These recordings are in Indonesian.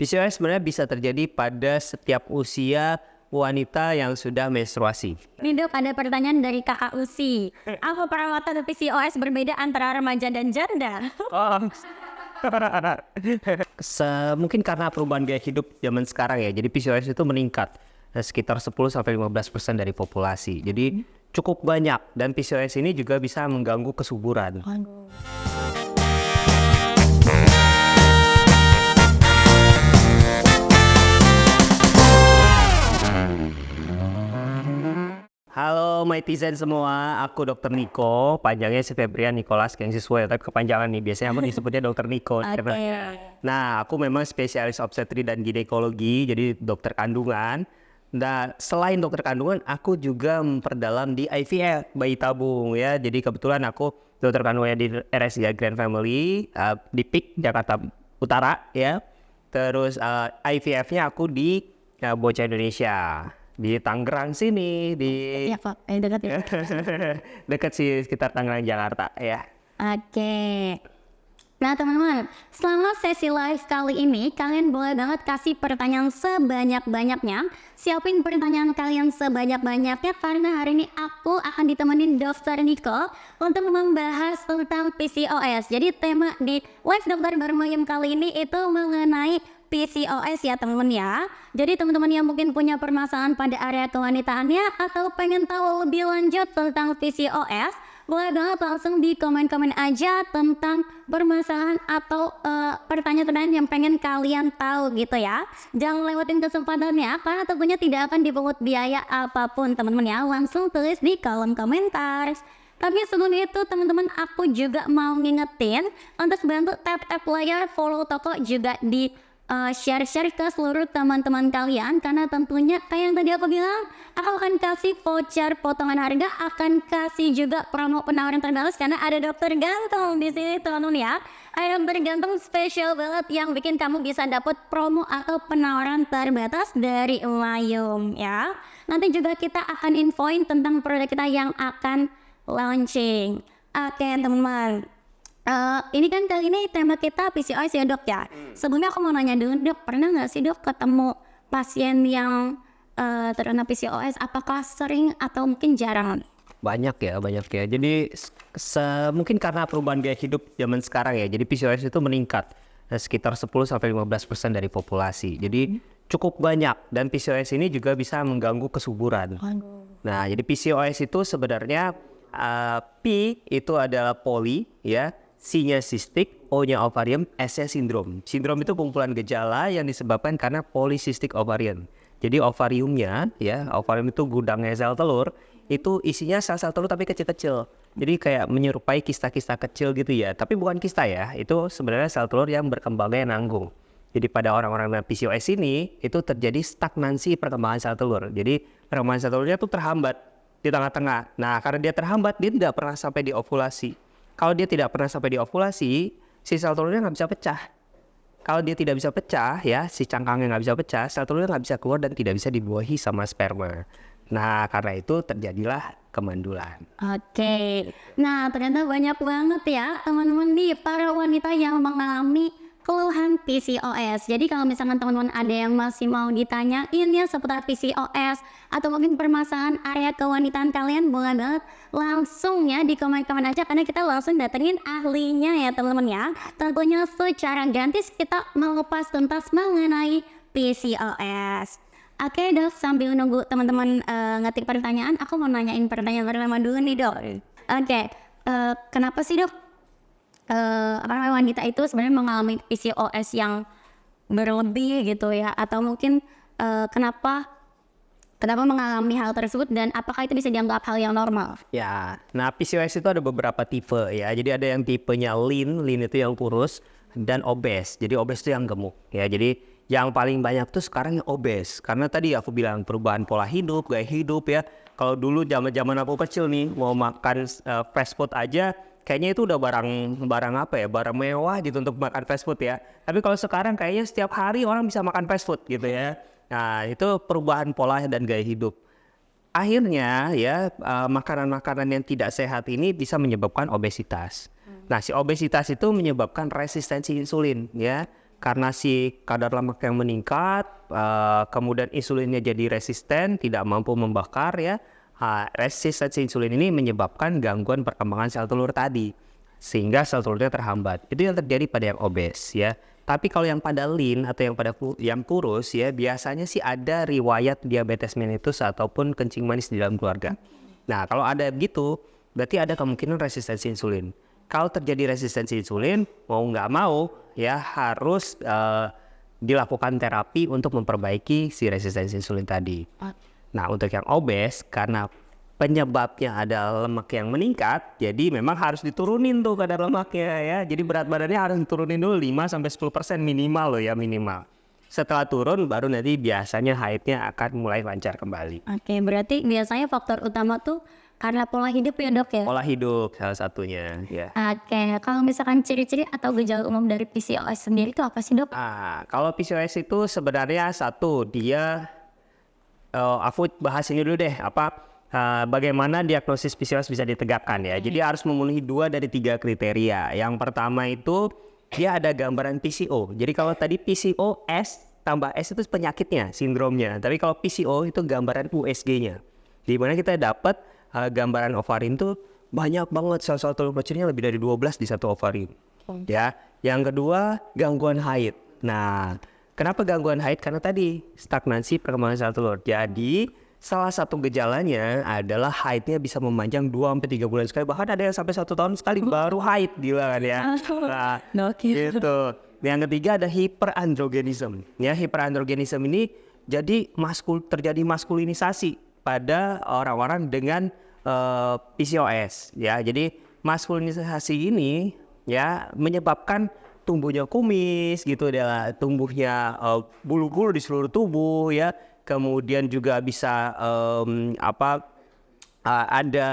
PCOS sebenarnya bisa terjadi pada setiap usia wanita yang sudah menstruasi. Nih dok, ada pertanyaan dari kakak Usi. Apa perawatan PCOS berbeda antara remaja dan janda? Mungkin karena perubahan gaya hidup zaman sekarang ya, jadi PCOS itu meningkat sekitar 10-15% dari populasi. Jadi cukup banyak dan PCOS ini juga bisa mengganggu kesuburan. Halo Maitizen semua, aku Dr. Niko, panjangnya si Febrian Nicholas Kengsiswe, tapi kepanjangan nih, biasanya aku disebutnya Dr. Niko. Nah, aku memang spesialis obstetri dan ginekologi, jadi dokter kandungan. Nah, selain dokter kandungan, aku juga memperdalam di IVF, bayi tabung ya. Jadi kebetulan aku dokter kandungannya di RSIA Grand Family, di PIK, Jakarta Utara ya. Terus IVF-nya aku di Bocah Indonesia. Di Tangerang sini, Iya kok, dekat ya. dekat sih, sekitar Tangerang Jakarta ya. Oke. Nah teman-teman, selama sesi live kali ini kalian boleh banget kasih pertanyaan sebanyak-banyaknya. Siapin pertanyaan kalian sebanyak-banyaknya karena hari ini aku akan ditemenin Dr. Niko untuk membahas tentang PCOS. Jadi tema di live Dokter Bermayem kali ini itu mengenai PCOS ya teman-teman ya. Jadi teman-teman yang mungkin punya permasalahan pada area kewanitaannya atau pengen tahu lebih lanjut tentang PCOS, boleh banget langsung di komen-komen aja tentang permasalahan atau pertanyaan-pertanyaan yang pengen kalian tahu gitu ya. Jangan lewatin kesempatannya karena tentunya tidak akan dipungut biaya apapun teman-teman ya. Langsung tulis di kolom komentar. Tapi sebelum itu teman-teman aku juga mau ngingetin untuk bantu tap-tap layar, follow toko juga di share-share ke seluruh teman-teman kalian karena tentunya kayak yang tadi aku bilang aku akan kasih voucher potongan harga, akan kasih juga promo penawaran terbatas karena ada dokter gantung di sini teman-teman ya. Ada dokter gantung spesial banget yang bikin kamu bisa dapat promo atau penawaran terbatas dari Mayum ya. Nanti juga kita akan infoin tentang produk kita yang akan launching. Oke teman-teman. Ini kan kali ini tema kita PCOS ya dok ya. Sebelumnya aku mau nanya dulu dok, pernah nggak sih dok ketemu pasien yang terkena PCOS? Apakah sering atau mungkin jarang? Banyak ya. Jadi mungkin karena perubahan gaya hidup zaman sekarang ya, jadi PCOS itu meningkat sekitar 10-15% dari populasi. Jadi cukup banyak dan PCOS ini juga bisa mengganggu kesuburan. Nah, jadi PCOS itu sebenarnya P itu adalah poli ya. C-nya cystic, O-nya ovarium, S-nya sindrom. Sindrom itu kumpulan gejala yang disebabkan karena polycystic ovarian. Jadi ovariumnya, ya, ovarium itu gudangnya sel telur, itu isinya sel-sel telur tapi kecil-kecil. Jadi kayak menyerupai kista-kista kecil gitu ya. Tapi bukan kista ya, itu sebenarnya sel telur yang berkembangnya nanggung. Jadi pada orang-orang dengan PCOS ini, itu terjadi stagnansi perkembangan sel telur. Jadi perkembangan sel telurnya itu terhambat di tengah-tengah. Nah, karena dia terhambat, dia tidak pernah sampai di ovulasi. Kalau dia tidak pernah sampai di ovulasi, si sel telurnya nggak bisa pecah. Kalau dia tidak bisa pecah, ya si cangkangnya nggak bisa pecah, sel telurnya nggak bisa keluar dan tidak bisa dibuahi sama sperma. Nah, karena itu terjadilah kemandulan. Oke. Nah, ternyata banyak banget ya teman-teman nih para wanita yang mengalami keluhan PCOS. Jadi kalau misalkan teman-teman ada yang masih mau ditanyain ya seputar PCOS atau mungkin permasalahan area kewanitaan kalian, boleh banget langsung ya di komen-komen aja karena kita langsung datengin ahlinya ya teman-teman ya. Tentunya secara gratis kita mengupas tuntas mengenai PCOS. Oke dok, sambil nunggu teman-teman ngetik pertanyaan, aku mau nanyain pertanyaan pertama dulu nih dok. Oke, kenapa sih dok wanita itu sebenarnya mengalami PCOS yang berlebih gitu ya, atau mungkin kenapa mengalami hal tersebut dan apakah itu bisa dianggap hal yang normal? Ya, nah PCOS itu ada beberapa tipe ya. Jadi ada yang tipenya lean itu yang kurus, dan obes. Jadi obes itu yang gemuk ya. Jadi yang paling banyak tuh sekarang yang obes. Karena tadi aku bilang perubahan pola hidup, gaya hidup ya. Kalau dulu zaman aku kecil nih mau makan fast food aja, kayaknya itu udah barang apa ya, barang mewah gitu untuk makan fast food ya. Tapi kalau sekarang kayaknya setiap hari orang bisa makan fast food gitu ya. Nah itu perubahan pola dan gaya hidup. Akhirnya ya makanan-makanan yang tidak sehat ini bisa menyebabkan obesitas. Nah si obesitas itu menyebabkan resistensi insulin ya. karena si kadar lemak yang meningkat, kemudian insulinnya jadi resisten, tidak mampu membakar ya. Resistensi insulin ini menyebabkan gangguan perkembangan sel telur tadi, sehingga sel telurnya terhambat. Itu yang terjadi pada yang obes ya. Tapi kalau yang pada lean atau yang kurus ya, biasanya sih ada riwayat diabetes mellitus ataupun kencing manis di dalam keluarga. Nah, kalau ada begitu, berarti ada kemungkinan resistensi insulin. Kalau terjadi resistensi insulin, mau nggak mau ya harus dilakukan terapi untuk memperbaiki si resistensi insulin tadi. Nah, untuk yang obes, karena penyebabnya ada lemak yang meningkat, jadi memang harus diturunin tuh kadar lemaknya ya. Jadi berat badannya harus diturunin dulu 5-10% minimal loh ya, minimal. Setelah turun baru nanti biasanya haidnya akan mulai lancar kembali. Oke, berarti biasanya faktor utama tuh karena pola hidup ya dok ya? Pola hidup salah satunya ya. Oke, kalau misalkan ciri-ciri atau gejala umum dari PCOS sendiri itu apa sih dok? Kalau PCOS itu sebenarnya satu, dia aku bahas ini dulu deh, bagaimana diagnosis PCOS bisa ditegakkan ya. Jadi harus memenuhi 2 dari 3 kriteria. Yang pertama itu dia ada gambaran PCO. Jadi kalau tadi PCOS tambah S itu penyakitnya, sindromnya. Tapi kalau PCO itu gambaran USG-nya. Di mana kita dapat gambaran ovarin tuh banyak banget sel-sel telur kecilnya, lebih dari 12 di satu ovarin. Ya. Yang kedua, gangguan haid. Nah, kenapa gangguan haid? Karena tadi stagnansi perkembangan sel telur. Jadi salah satu gejalanya adalah haidnya bisa memanjang 2-3 bulan sekali, bahkan ada yang sampai 1 tahun sekali baru haid, gila kan ya. Nah, gitu. Yang ketiga ada hiperandrogenism. Ya, hiperandrogenism ini jadi terjadi maskulinisasi pada orang-orang dengan PCOS. Ya, jadi maskulinisasi ini ya menyebabkan tumbuhnya kumis gitu, tumbuhnya bulu-bulu di seluruh tubuh ya. Kemudian juga bisa ada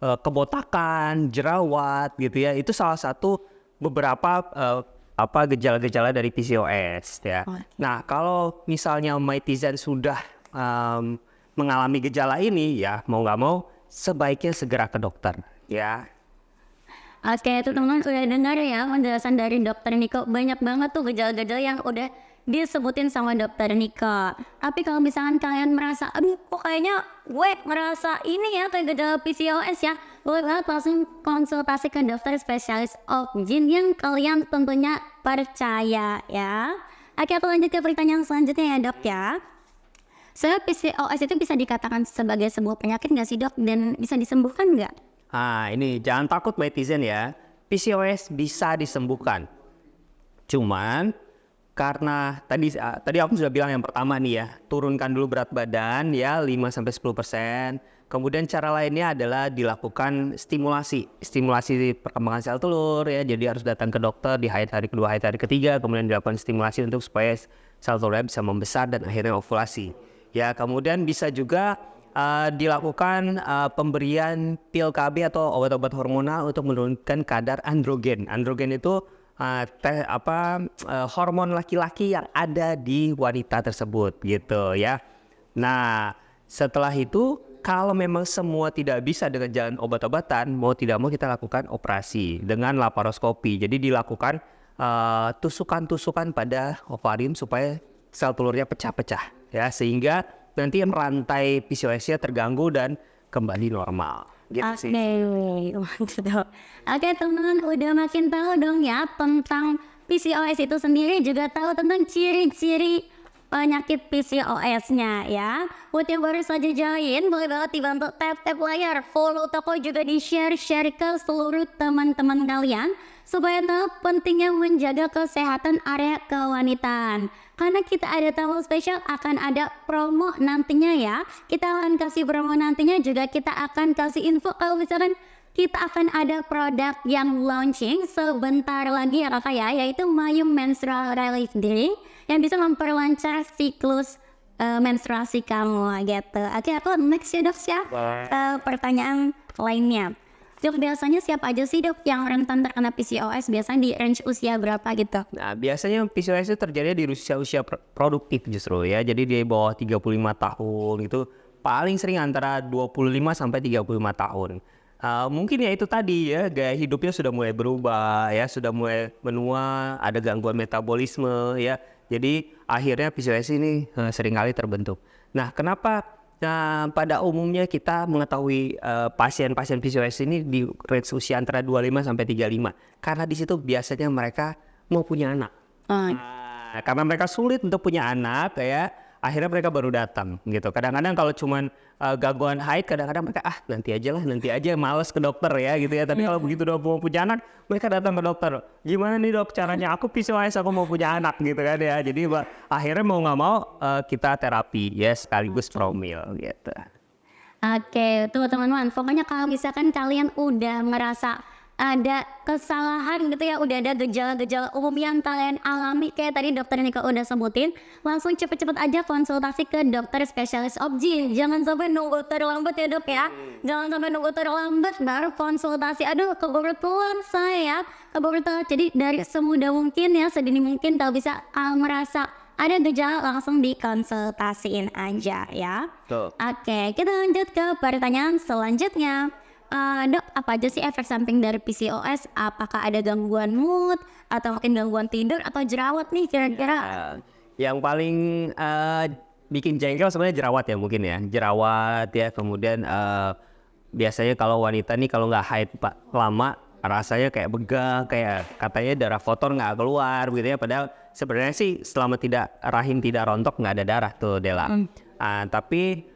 kebotakan, jerawat gitu ya. Itu salah satu beberapa gejala-gejala dari PCOS ya. Nah, kalau misalnya Maitizen sudah mengalami gejala ini ya, mau nggak mau sebaiknya segera ke dokter ya. Oke, itu teman-teman udah dengar ya penjelasan dari dokter Niko. Banyak banget tuh gejala-gejala yang udah disebutin sama dokter Niko. Tapi kalau misalkan kalian merasa, aduh kok kayaknya gue merasa ini ya kayak gejala PCOS ya, boleh banget langsung konsultasi ke dokter spesialis OB/GYN yang kalian tentunya percaya ya. Oke, aku lanjut ke pertanyaan selanjutnya ya dok ya. PCOS itu bisa dikatakan sebagai sebuah penyakit nggak sih dok, dan bisa disembuhkan nggak? Ini jangan takut netizen ya, PCOS bisa disembuhkan. Cuman karena tadi aku sudah bilang yang pertama nih ya, turunkan dulu berat badan ya 5-10%. Kemudian cara lainnya adalah dilakukan stimulasi perkembangan sel telur ya. Jadi harus datang ke dokter di haid hari kedua, haid hari ketiga, kemudian dilakukan stimulasi untuk supaya sel telurnya bisa membesar dan akhirnya ovulasi. Ya, kemudian bisa juga dilakukan pemberian pil KB atau obat-obat hormonal untuk menurunkan kadar androgen. Androgen itu hormon laki-laki yang ada di wanita tersebut gitu ya. Nah, setelah itu kalau memang semua tidak bisa dengan jalan obat-obatan, mau tidak mau kita lakukan operasi dengan laparoskopi. Jadi dilakukan tusukan-tusukan pada ovarium supaya sel telurnya pecah-pecah ya, sehingga nanti rantai PCOS-nya terganggu dan kembali normal. Gitu sih. Oke, teman-teman udah makin tahu dong ya tentang PCOS itu sendiri, juga tahu tentang ciri-ciri penyakit PCOS-nya ya. Buat yang baru saja join, boleh banget dibantu tap-tap layar, follow toko, juga di-share ke seluruh teman-teman kalian supaya tahu pentingnya menjaga kesehatan area kewanitaan. Karena kita ada tamu spesial, akan ada promo nantinya ya. Kita akan kasih promo nantinya, juga kita akan kasih info kalau misalkan kita akan ada produk yang launching sebentar lagi ya kakak ya, yaitu Mayum Menstrual Relief Drink yang bisa memperlancar siklus menstruasi kamu gitu. Oke, aku next ya dok ya. Pertanyaan lainnya. Dok, biasanya siapa aja sih dok yang rentan terkena PCOS? Biasanya di range usia berapa gitu? Nah, biasanya PCOS itu terjadi di usia produktif justru ya. Jadi di bawah 35 tahun itu paling sering antara 25 sampai 35 tahun. Mungkin ya itu tadi ya, gaya hidupnya sudah mulai berubah ya, sudah mulai menua, ada gangguan metabolisme ya. Jadi akhirnya PCOS ini seringkali terbentuk. Nah, kenapa pada umumnya kita mengetahui pasien-pasien PCOS ini di range usia antara 25 sampai 35? Karena di situ biasanya mereka mau punya anak. Karena mereka sulit untuk punya anak ya, akhirnya mereka baru datang gitu. Kadang-kadang kalau cuman gangguan haid, kadang-kadang mereka nanti aja males ke dokter ya gitu ya. Tapi kalau begitu udah mau punya anak, mereka datang ke dokter. Gimana nih dok caranya? Aku PCOS, aku mau punya anak gitu kan ya. Jadi akhirnya mau nggak mau kita terapi ya sekaligus promil gitu. Oke, tuh teman-teman, pokoknya kalau misalkan kalian udah merasa ada kesalahan gitu ya, udah ada gejala-gejala umum yang kalian alami kayak tadi dokter Nika udah sebutin, langsung cepet-cepet aja konsultasi ke dokter spesialis OB-GYN. Jangan sampai nunggu terlambat ya dok ya, jangan sampai nunggu terlambat baru konsultasi. Aduh, keburu telat saya, keburu telat. Jadi dari semudah mungkin ya, sedini mungkin kalau bisa merasa ada gejala langsung dikonsultasiin aja ya. Oke, kita lanjut ke pertanyaan selanjutnya. Dok, apa aja sih efek samping dari PCOS? Apakah ada gangguan mood atau mungkin gangguan tidur atau jerawat nih kira-kira? Yang paling bikin jengkel sebenarnya jerawat ya mungkin ya. Jerawat ya, kemudian biasanya kalau wanita nih kalau nggak haid lama rasanya kayak begah, kayak katanya darah kotor nggak keluar gitu ya. Padahal sebenarnya sih selama rahim tidak rontok nggak ada darah tuh Dela. Tapi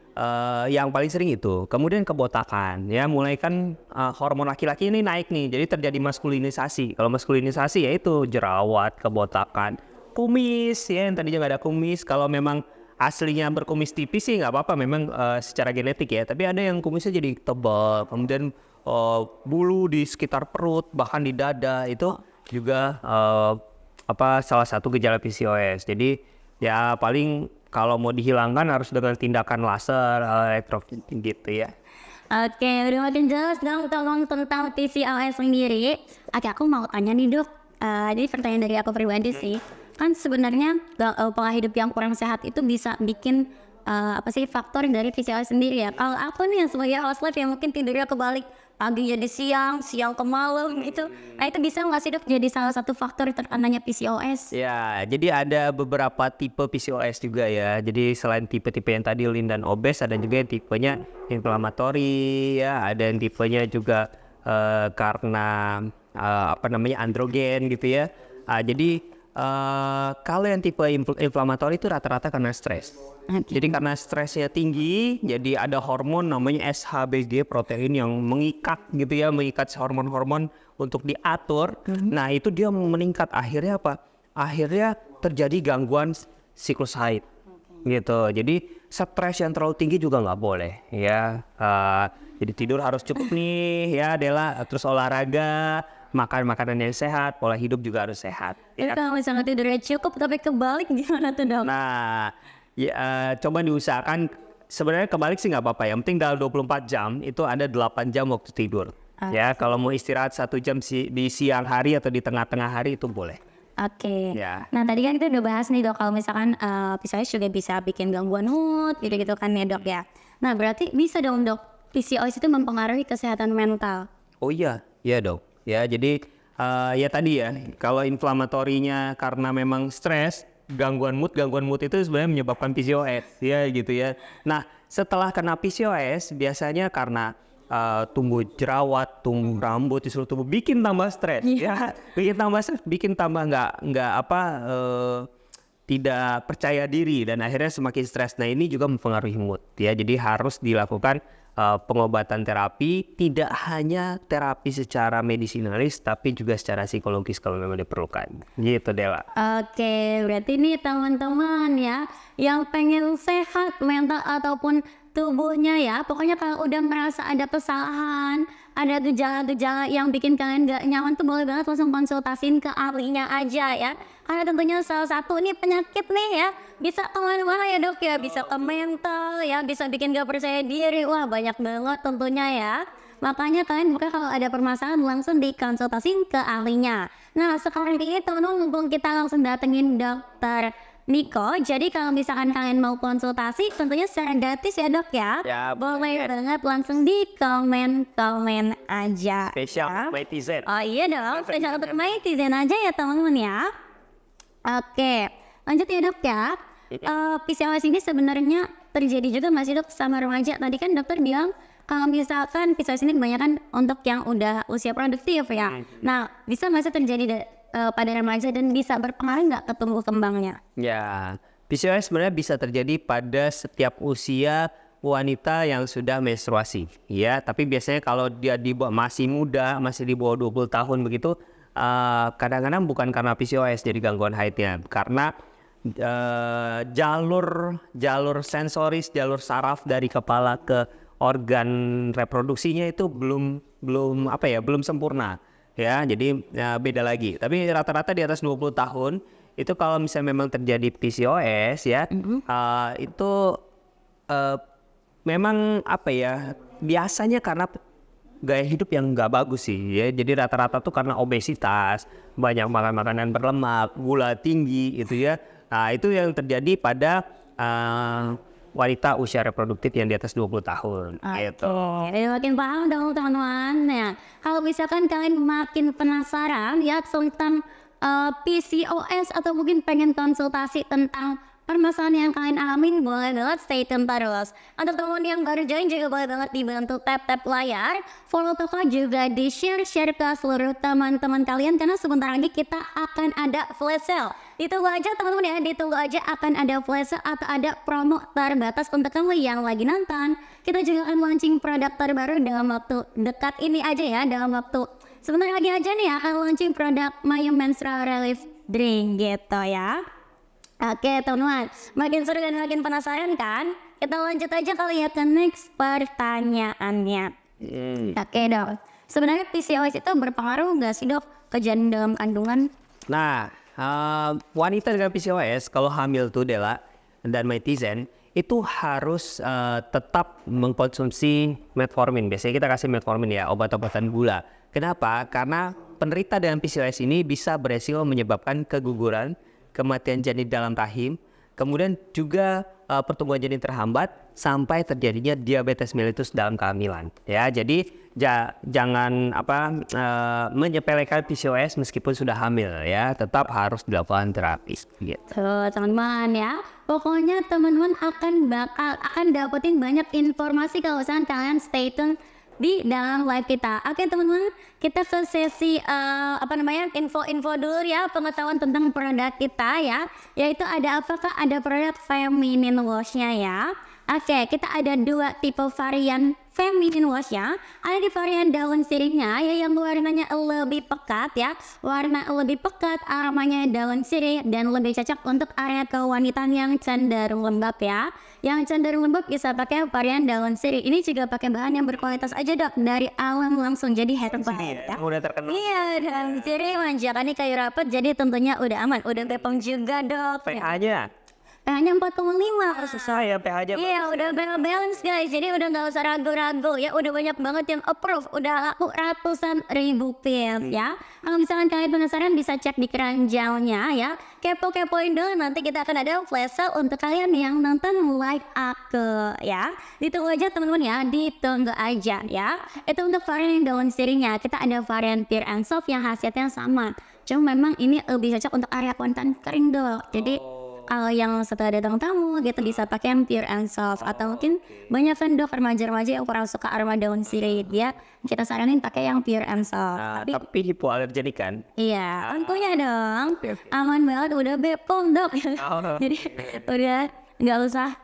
yang paling sering itu, kemudian kebotakan ya, mulai kan hormon laki-laki ini naik nih, jadi terjadi maskulinisasi. Kalau maskulinisasi ya itu jerawat, kebotakan, kumis ya yang tadinya nggak ada kumis. Kalau memang aslinya berkumis tipis sih nggak apa-apa, memang secara genetik ya. Tapi ada yang kumisnya jadi tebal, kemudian bulu di sekitar perut, bahkan di dada itu juga salah satu gejala PCOS. Jadi ya paling kalau mau dihilangkan harus dengan tindakan laser, elektrofit gitu ya. Oke, udah makin jelas dong tentang PCOS sendiri. Oke, aku mau tanya nih dok. Jadi pertanyaan dari aku pribadi sih. Kan sebenarnya pola hidup yang kurang sehat itu bisa bikin faktor dari PCOS sendiri ya. Kalau aku nih yang sebagai host live yang mungkin tidurnya kebalik, pagi jadi siang, siang ke malam gitu. Nah itu bisa nggak sih dok jadi salah satu faktor terkenanya PCOS? Ya, jadi ada beberapa tipe PCOS juga ya. Jadi selain tipe-tipe yang tadi lean dan obes, ada juga yang tipenya inflamatory ya. Ada yang tipenya juga karena androgen gitu ya. Jadi kalau yang tipe inflamatory itu rata-rata karena stres. Jadi karena stresnya tinggi, jadi ada hormon namanya SHBG protein yang mengikat gitu ya, mengikat hormon-hormon untuk diatur. Nah itu dia meningkat, akhirnya apa? Akhirnya terjadi gangguan siklus haid gitu. Jadi stres yang terlalu tinggi juga nggak boleh ya. Jadi tidur harus cukup nih ya Dela, terus olahraga, makan makanan yang sehat, pola hidup juga harus sehat. Ya. Kalau misalnya tidurnya cukup tapi kebalik gimana tuh dok? Nah, coba diusahakan, sebenarnya kebalik sih nggak apa-apa, yang penting dalam 24 jam itu ada 8 jam waktu tidur. Ya, kalau mau istirahat 1 jam di siang hari atau di tengah-tengah hari itu boleh. Oke. Ya. Nah tadi kan kita udah bahas nih dok, kalau misalkan PCOS juga bisa bikin gangguan mood gitu-gitu kan ya dok ya. Nah berarti bisa dong dok, PCOS itu mempengaruhi kesehatan mental? Oh iya dok. Ya jadi ya tadi ya, kalau inflamatorinya karena memang stres, gangguan mood itu sebenarnya menyebabkan PCOS ya gitu ya. Nah setelah kena PCOS biasanya karena tumbuh jerawat, tumbuh rambut di seluruh tubuh, bikin tambah stres ya, bikin tambah tidak percaya diri dan akhirnya semakin stres. Nah ini juga mempengaruhi mood ya, jadi harus dilakukan pengobatan terapi, tidak hanya terapi secara medisinalis tapi juga secara psikologis kalau memang diperlukan gitu Dela. Oke, berarti nih teman-teman ya yang pengen sehat mental ataupun tubuhnya ya, pokoknya kalau udah merasa ada kesalahan, ada gejala-gejala yang bikin kalian gak nyaman tuh boleh banget langsung konsultasiin ke ahlinya aja ya. Karena tentunya salah satu nih penyakit nih ya, bisa kemana-mana ya dok ya, bisa ke mental ya, bisa bikin gak percaya diri, wah banyak banget tentunya ya. Makanya kalian bukan kalau ada permasalahan langsung dikonsultasiin ke ahlinya. Nah sekarang ini teman-teman mumpung kita langsung datengin dokter Niko. Jadi kalau misalkan kalian mau konsultasi tentunya secara gratis ya dok ya. Ya, boleh banget langsung di komen aja. Spesial netizen. Oh iya dong, spesial untuk netizen aja ya teman-teman ya. Oke, lanjut ya dok ya. PCOS ini sebenarnya terjadi juga masih dok sama remaja. Tadi kan dokter bilang kalau misalkan PCOS ini kebanyakan untuk yang udah usia produktif ya. Nah, bisa masih terjadi pada remaja dan bisa berpengaruh nggak ke tumbuh kembangnya? Ya, PCOS sebenarnya bisa terjadi pada setiap usia wanita yang sudah menstruasi, ya. Tapi biasanya kalau dia masih muda, masih di bawah 20 tahun begitu, kadang-kadang bukan karena PCOS jadi gangguan haidnya, karena jalur sensoris, jalur saraf dari kepala ke organ reproduksinya itu belum sempurna. Ya, jadi beda lagi. Tapi rata-rata di atas 20 tahun itu kalau misalnya memang terjadi PCOS ya, itu memang biasanya karena gaya hidup yang nggak bagus sih ya. Jadi rata-rata tuh karena obesitas, banyak makan makanan berlemak, gula tinggi gitu ya. Nah, itu yang terjadi pada wanita usia reproduktif yang di atas 20 tahun. Gitu. Makin paham dong teman-teman. Ya, kalau misalkan kalian makin penasaran ya tentang PCOS atau mungkin pengen konsultasi tentang permasalahan yang kalian alamin, boleh banget stay tune terus. Untuk teman yang baru join juga boleh banget dibantu tap layar, follow toko juga di share ke seluruh teman-teman kalian karena sebentar lagi kita akan ada flash sale. Ditunggu aja teman-teman ya, ditunggu aja akan ada flash sale atau ada promo terbatas untuk kamu yang lagi nonton. Kita juga akan launching produk terbaru dalam waktu dekat ini aja ya, dalam waktu sebentar lagi aja nih akan launching produk Mayum Menstrual Relief Drink gitu ya. Oke teman-teman, makin seru dan makin penasaran kan? Kita lanjut aja kali ya ke next pertanyaannya. Oke dok, sebenarnya PCOS itu berpengaruh nggak sih dok ke janin dalam kandungan? Nah, wanita dengan PCOS kalau hamil tuh Dela dan netizen itu harus tetap mengkonsumsi metformin. Biasanya kita kasih metformin ya, obat-obatan gula. Kenapa? Karena penderita dengan PCOS ini bisa beresiko menyebabkan keguguran, kematian janin dalam rahim, kemudian juga pertumbuhan janin terhambat sampai terjadinya diabetes mellitus dalam kehamilan. Ya, jadi jangan menyepelekan PCOS meskipun sudah hamil ya, tetap harus dilakukan terapi. Gitu. Tuh teman-teman ya, pokoknya teman-teman akan dapetin banyak informasi kalau misalkan kalian stay tune di dalam live kita. Oke teman-teman, kita ke sesi info dulu ya, pengetahuan tentang produk kita ya, yaitu ada apakah ada produk feminine wash-nya ya. Oke, kita ada dua tipe varian feminine wash ya. Ada di varian daun sirihnya ya, yang warnanya lebih pekat ya, warna lebih pekat, aromanya daun sirih dan lebih cocok untuk area kewanitaan yang cenderung lembab ya. Yang cenderung lembab bisa pakai varian daun sirih. Ini juga pakai bahan yang berkualitas aja dok, dari alam langsung, jadi herbal ya. Udah terkenal. Iya, daun sirih manjakannya kayu rapat, jadi tentunya udah aman, udah bepom juga dok. pH-nya pH-nya 4,5. susah ya pH-nya. Iya, udah balance guys, jadi udah nggak usah ragu-ragu ya, udah banyak banget yang approve, udah laku ratusan ribu piece ya. Kalau misalkan kalian penasaran bisa cek di keranjalnya ya, kepoin dulu, nanti kita akan ada flash sale untuk kalian yang nonton live aku ya. Ditunggu aja teman-teman ya, ditunggu aja ya. Itu untuk varian daun sirihnya. Kita ada varian pure and soft yang khasiatnya sama, cuma memang ini lebih cocok untuk area konten kering dok. Jadi kalau yang setelah datang tamu gitu bisa pakai yang pure and soft, atau mungkin banyak kan dok remaja-remaja yang kurang suka aroma daun sirih, dia kita saranin pakai yang pure and soft. Tapi hipoalergenik kan? Iya, tentunya dong. Aman banget, udah bepom dok. Jadi udah nggak usah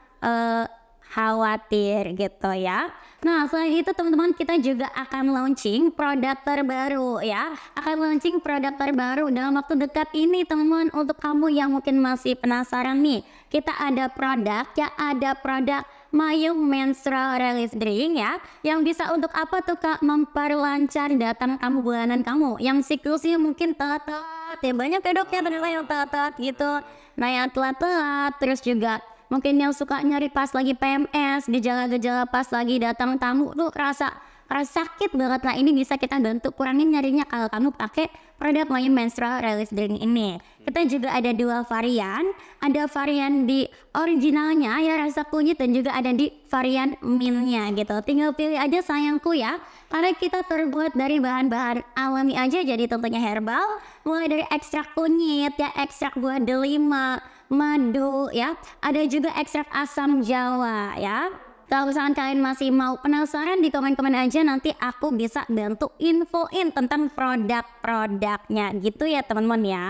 khawatir gitu ya. Nah selain itu teman-teman, kita juga akan launching produk terbaru ya. Akan launching produk terbaru dalam waktu dekat ini teman-teman. Untuk kamu yang mungkin masih penasaran nih, kita ada produk Mayum Menstrual Relief Drink ya, yang bisa untuk apa tuh kak? Memperlancar datang kamu bulanan kamu yang siklusnya mungkin telat-telat ya, banyak ya dok ya ternyata yang telat-telat gitu. Nah yang telat-telat, terus juga mungkin yang suka nyari pas lagi PMS, gejala-gejala pas lagi datang tamu tuh rasa rasa sakit banget. Nah ini bisa kita bantu kurangin nyerinya kalau kamu pakai produk My Menstrual Release Drink ini. Kita juga ada 2 varian, ada varian di originalnya ya rasa kunyit dan juga ada di varian mintnya gitu. Tinggal pilih aja sayangku ya, karena kita terbuat dari bahan-bahan alami aja, jadi tentunya herbal, mulai dari ekstrak kunyit ya, ekstrak buah delima, madu ya, ada juga ekstrak asam jawa ya. Kalau misalkan kalian masih mau penasaran, di komen-komen aja, nanti aku bisa bantu infoin tentang produk-produknya gitu ya teman-teman ya.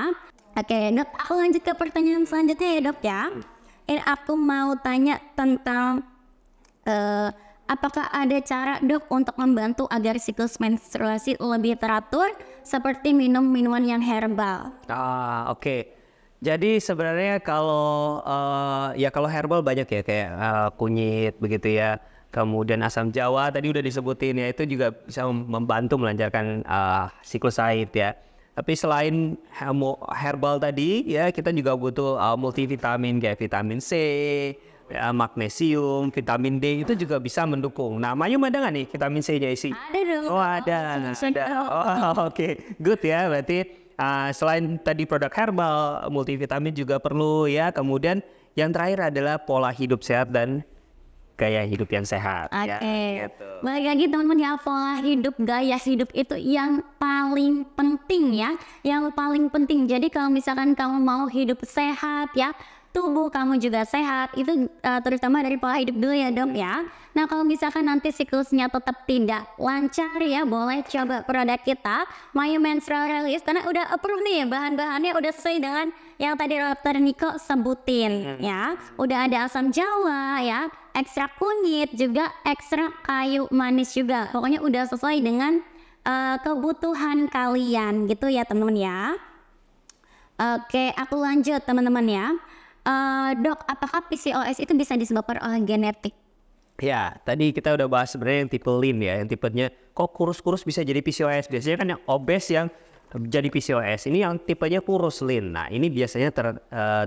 Oke Dok, aku lanjut ke pertanyaan selanjutnya ya Dok ya. Ini aku mau tanya tentang apakah ada cara Dok untuk membantu agar siklus menstruasi lebih teratur seperti minum minuman yang herbal? Oke. Jadi sebenarnya kalau ya kalau herbal banyak ya kayak kunyit begitu ya. Kemudian asam jawa tadi udah disebutin ya, itu juga bisa membantu melancarkan siklus haid ya. Tapi selain herbal tadi ya, kita juga butuh multivitamin kayak vitamin C, ya, magnesium, vitamin D itu juga bisa mendukung. Nah, Mayum ada nggak nih vitamin C-nya isi? Ada dong. Oh ada. Oke. Good ya, berarti selain tadi produk herbal, multivitamin juga perlu ya. Kemudian yang terakhir adalah pola hidup sehat dan gaya hidup yang sehat. Oke. Ya, gitu. Balik lagi teman-teman ya, pola hidup, gaya hidup itu yang paling penting ya. Yang paling penting. Jadi kalau misalkan kamu mau hidup sehat ya, tubuh kamu juga sehat, itu terutama dari pola hidup dulu ya Dok ya. Nah kalau misalkan nanti siklusnya tetap tidak lancar ya, boleh coba produk kita My Menstrual Release, karena udah approve nih, bahan-bahannya udah sesuai dengan yang tadi Dr. Niko sebutin ya. Udah ada asam jawa ya, ekstrak kunyit, juga ekstrak kayu manis juga. Pokoknya udah sesuai dengan kebutuhan kalian gitu ya teman-teman ya. Oke, aku lanjut teman-teman ya. Dok, apakah PCOS itu bisa disebabkan oleh genetik? Ya, tadi kita udah bahas sebenarnya yang tipe lean ya, yang tipenya kok kurus-kurus bisa jadi PCOS. Biasanya kan yang obes yang jadi PCOS. Ini yang tipenya kurus lean. Nah, ini biasanya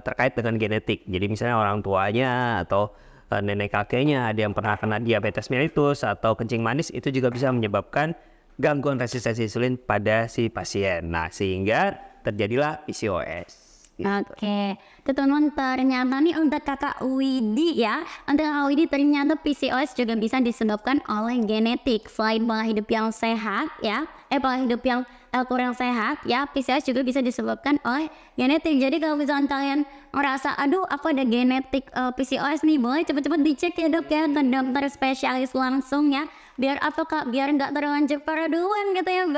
terkait dengan genetik. Jadi misalnya orang tuanya atau nenek kakeknya ada yang pernah kena diabetes mellitus atau kencing manis, itu juga bisa menyebabkan gangguan resistensi insulin pada si pasien. Nah, sehingga terjadilah PCOS. Oke, itu teman-teman, ternyata nih untuk kakak Widi ya, untuk kakak Widi ternyata PCOS juga bisa disebabkan oleh genetik. Selain pola hidup yang sehat ya, pola hidup yang kurang sehat ya, PCOS juga bisa disebabkan oleh genetik. Jadi kalau misalnya kalian merasa, aduh aku ada genetik PCOS nih, boleh cepet-cepet dicek ya Dok ya, ke dokter spesialis langsung ya. Biar apa Kak? Biar nggak terlanjur parah duluan gitu ya,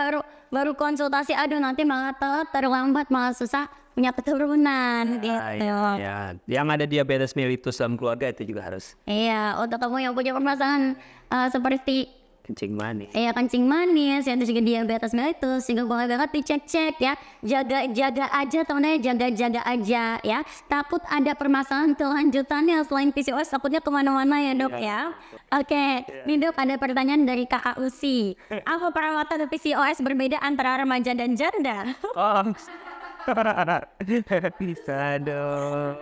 baru konsultasi, aduh nanti malah terlambat, malah susah punya keturunan gitu. Ya, yang ada diabetes mellitus dalam keluarga itu juga harus. Iya, untuk kamu yang punya permasalahan seperti Kencing manis. kencing manis, yang juga diabetes mellitus, juga boleh banget dicek-cek ya. Jaga aja temennya, jaga aja ya. Takut ada permasalahan kelanjutannya selain PCOS, takutnya kemana-mana ya Dok ya. Oke, nih Dok ada pertanyaan dari Kakak Usi. Apa perawatan PCOS berbeda antara remaja dan janda? Oh. Bisa dong.